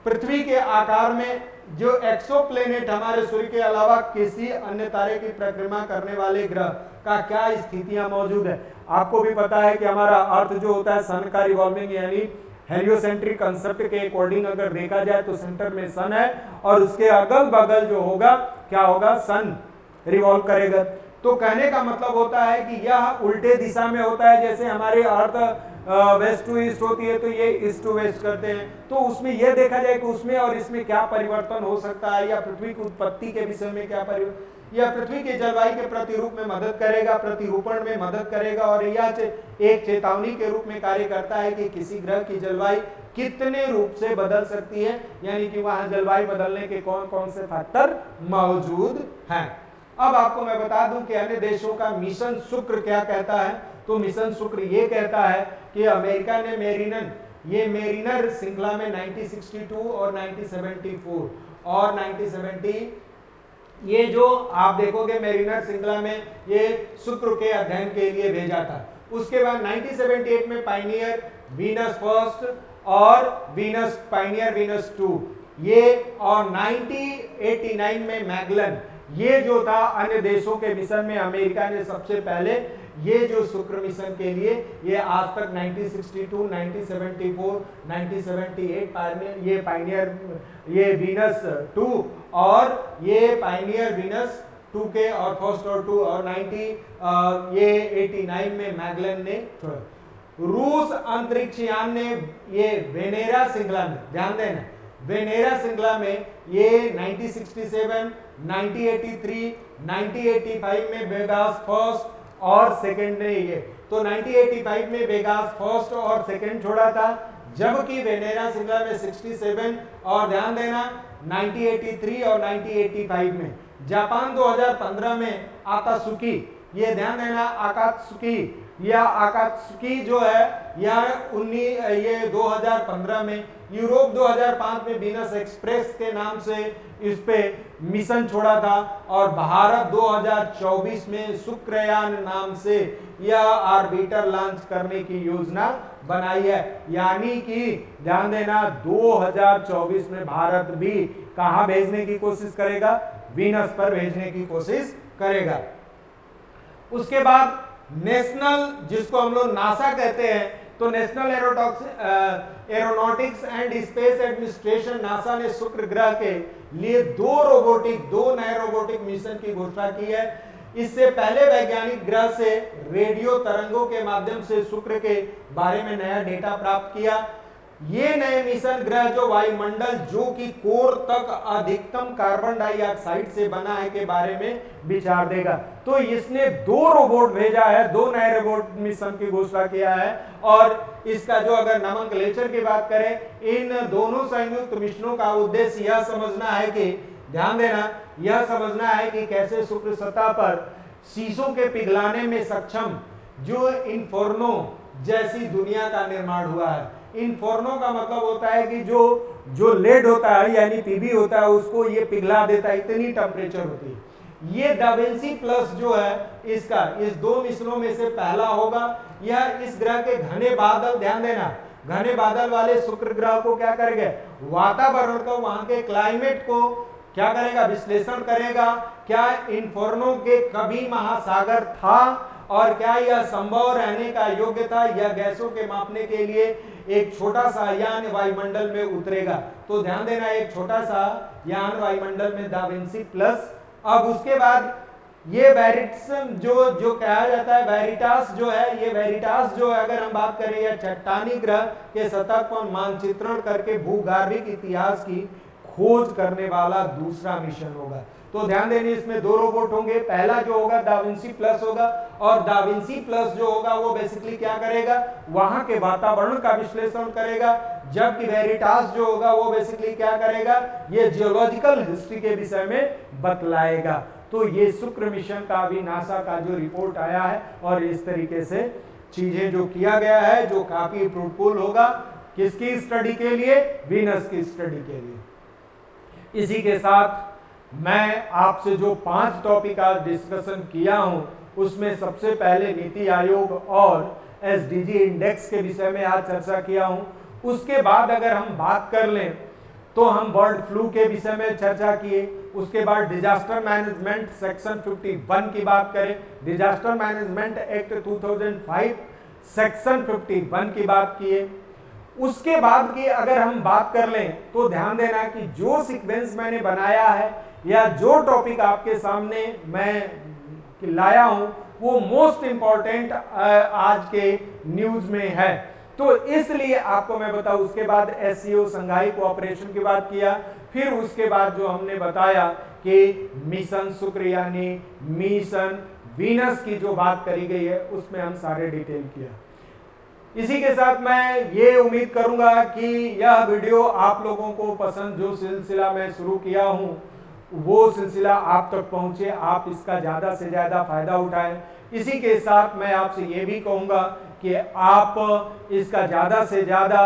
[SPEAKER 1] पृथ्वी के आकार में जो एक्सोप्लैनेट हमारे सूर्य के अलावा किसी अन्य तारे की परिक्रमा करने वाले ग्रह का क्या स्थितियां मौजूद है। आपको भी पता है कि हमारा अर्थ जो होता है सन का रिवॉल्विंग यानी हेलियोसेंट्रिक कंसेप्ट के अकॉर्डिंग अगर देखा जाए तो सेंटर में सन है और उसके अगल बगल जो होगा क्या होगा, सन रिवॉल्व करेगा। तो कहने का मतलब होता है कि यह उल्टे दिशा में होता है। जैसे हमारे अर्थ वेस्ट टू ईस्ट होती है तो ये ईस्ट टू वेस्ट करते हैं। तो उसमें यह देखा जाए कि उसमें और इसमें क्या परिवर्तन हो सकता है, या पृथ्वी की उत्पत्ति के विषय में क्या परिवर्तन, यह पृथ्वी के जलवायु के प्रतिरूप में मदद करेगा, प्रतिरूपण में मदद करेगा और यह एक चेतावनी के रूप में कार्य करता है कि किसी ग्रह की जलवायु कितने रूप से बदल सकती है, यानी कि वहां जलवायु बदलने के कौन कौन से फैक्टर मौजूद हैं। अब आपको मैं बता दूं कि अन्य देशों का मिशन शुक्र क्या कहता है। तो मिशन शुक्र ये कहता है कि अमेरिका ने मेरिनर श्रृंखला में 1962 और 1974 और 1970 ये जो आप देखोगे मेरिनर श्रृंखला में ये शुक्र के अध्ययन के लिए भेजा था। उसके बाद 1978 में पायनियर वीनस फर्स्ट और वीनस पायनियर वीनस 2 ये, और 1989 में मैगलन, ये जो था अन्य देशों के मिशन में अमेरिका ने सबसे पहले ये जो शुक्र मिशन के लिए ये आज तक 1962, 1974, 1978 पायनियर ये वीनस 2 और ये पायनियर वीनस 2 के और फर्स्ट और 2 और 89 में मैगलन ने रूस अंतरिक्ष यान ने ये वेनेरा श्रृंखला में, ध्यान देना वेनेरा श्रृंखला में ये 1967, 1983, 1985 में वेगास फर्स्ट और सेकंड ने ये, तो 1985 में वेगास फर्स्ट और सेकंड छोड़ा था, जबकि वेनेरा श्रृंखला में 67 और ध्यान देना 1983 और 1985 में। जापान 2015 में आकात्सुकी, ये ध्यान देना आकात्सुकी या आकात्सुकी जो है ये 2015 में, यूरोप 2005 में वीनस एक्सप्रेस के नाम से इस पे मिशन छोड़ा था, और भारत 2024 में शुक्रयान नाम से यह ऑर्बिटर लॉन्च करने की योजना बनाई है। यानी कि ध्यान देना 2024 में भारत भी कहां भेजने की कोशिश करेगा, वीनस पर भेजने की कोशिश करेगा। उसके बाद नेशनल, जिसको हम लोग नासा कहते हैं, तो national aeronautics and space administration NASA ने शुक्र ग्रह के लिए दो नए रोबोटिक मिशन की घोषणा की है। इससे पहले वैज्ञानिक ग्रह से रेडियो तरंगों के माध्यम से शुक्र के बारे में नया डेटा प्राप्त किया। ये नए मिशन ग्रह जो वायुमंडल जो कि कोर तक अधिकतम कार्बन डाइऑक्साइड से बना है के बारे में विचार देगा। तो इसने 2 रोबोट भेजा है, 2 नए रोबोट मिशन की घोषणा किया है। और इसका जो अगर नोमेनक्लेचर की बात करें, इन दोनों संयुक्त मिशनों का उद्देश्य यह समझना है कि, ध्यान देना, यह समझना है कि कैसे शुक्र सतह पर शीशों के पिघलाने में सक्षम जो इन्फर्नो जैसी दुनिया का निर्माण हुआ है। इन्फर्नो का मतलब होता है कि जो लेड होता है यानी पीबी होता है उसको ये पिघला देता है, इतनी टेम्परेचर होती है। ये डाविंसी प्लस जो है इसका, इस 2 मिशनों में से पहला होगा। यह इस ग्रह के घने बादल, ध्यान देना, घने बादल वाले शुक्र ग्रह को क्या करेगा, वातावरण को, वहां के क्लाइमेट को क्या करेगा, विश्लेषण करेगा। क्या इन्फर्नो के कभी महासागर था और क्या यह संभव रहने का योग्य था, यह गैसों के मापने के लिए एक छोटा सा यान वायुमंडल में उतरेगा। तो ध्यान देना, एक छोटा सा यान वायुमंडल में डाविंसी प्लस। अब उसके बाद ये वेरिटस जो कहा जाता है, वेरिटास जो है, ये वेरिटास जो है अगर हम बात करें, यह चट्टानी ग्रह के सतह पर मानचित्रण करके भूगर्भिक इतिहास की खोज करने वाला दूसरा मिशन होगा। तो ध्यान देने, इसमें 2 रोबोट होंगे। पहला जो होगा डाविंसी प्लस होगा, और डाविंसी प्लस जो होगा वो बेसिकली क्या करेगा, वहां के वातावरण का विश्लेषण करेगा। जबकि वेरिटास जो होगा वो बेसिकली क्या करेगा, ये जियोलॉजिकल हिस्ट्री के विषय में बतलाएगा। तो ये शुक्र मिशन का भी नासा का जो रिपोर्ट आया है, और इस तरीके से चीजें जो किया गया है, जो काफी फ्रूटफुल होगा किसकी स्टडी के लिए, वीनस की स्टडी के लिए। इसी के साथ मैं आपसे जो 5 टॉपिक आज डिस्कशन किया हूं, उसमें सबसे पहले नीति आयोग और एसडीजी इंडेक्स के विषय में आज चर्चा किया हूं। उसके बाद अगर हम बात कर लें तो हम बर्ड फ्लू के विषय में चर्चा किए। उसके बाद डिजास्टर मैनेजमेंट सेक्शन 51 की बात करें, डिजास्टर मैनेजमेंट एक्ट 2005 सेक्शन 51 की बात किए। उसके बाद की अगर हम बात कर लें तो ध्यान देना कि जो सीक्वेंस मैंने बनाया है या जो टॉपिक आपके सामने मैं लाया हूं वो मोस्ट इंपॉर्टेंट आज के न्यूज में है। तो इसलिए आपको मैं बताऊं, उसके बाद एससीओ संघाई कोऑपरेशन की बात किया। फिर उसके बाद जो हमने बताया कि मिशन शुक्र यानी मिशन वीनस की जो बात करी गई है उसमें हम सारे डिटेल किया। इसी के साथ मैं ये उम्मीद करूंगा कि यह वीडियो आप लोगों को पसंद, जो सिलसिला मैं शुरू किया हूं वो सिलसिला आप तक पहुंचे, आप इसका ज्यादा से ज्यादा फायदा उठाएं। इसी के साथ मैं आपसे ये भी कहूंगा कि आप इसका ज्यादा से ज्यादा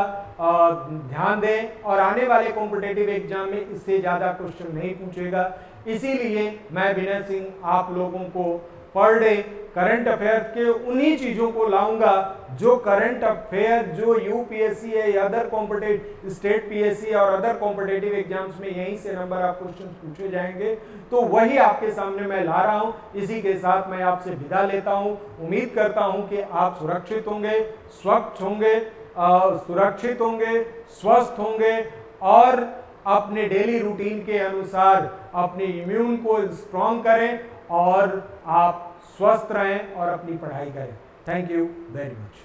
[SPEAKER 1] ध्यान दें, और आने वाले कॉम्पिटिटिव एग्जाम में इससे ज्यादा क्वेश्चन नहीं पूछेगा। इसीलिए मैं विनय सिंह आप लोगों को पर डे करंट अफेयर्स के उन्हीं चीजों को लाऊंगा जो करंट अफेयर जो यूपीएससी है या अदर कॉम्पिटिटिव स्टेट पीएससी और अदर कॉम्पिटिटिव एग्जाम्स में यहीं से नंबर ऑफ क्वेश्चन पूछे जाएंगे, तो वही आपके सामने मैं ला रहा हूं। इसी के साथ मैं आपसे विदा लेता हूं। उम्मीद करता हूं कि आप सुरक्षित होंगे, स्वच्छ होंगे, सुरक्षित होंगे, स्वस्थ होंगे और अपने डेली रूटीन के अनुसार अपने इम्यून को स्ट्रॉन्ग करें और आप स्वस्थ रहें और अपनी पढ़ाई करें। Thank you very much.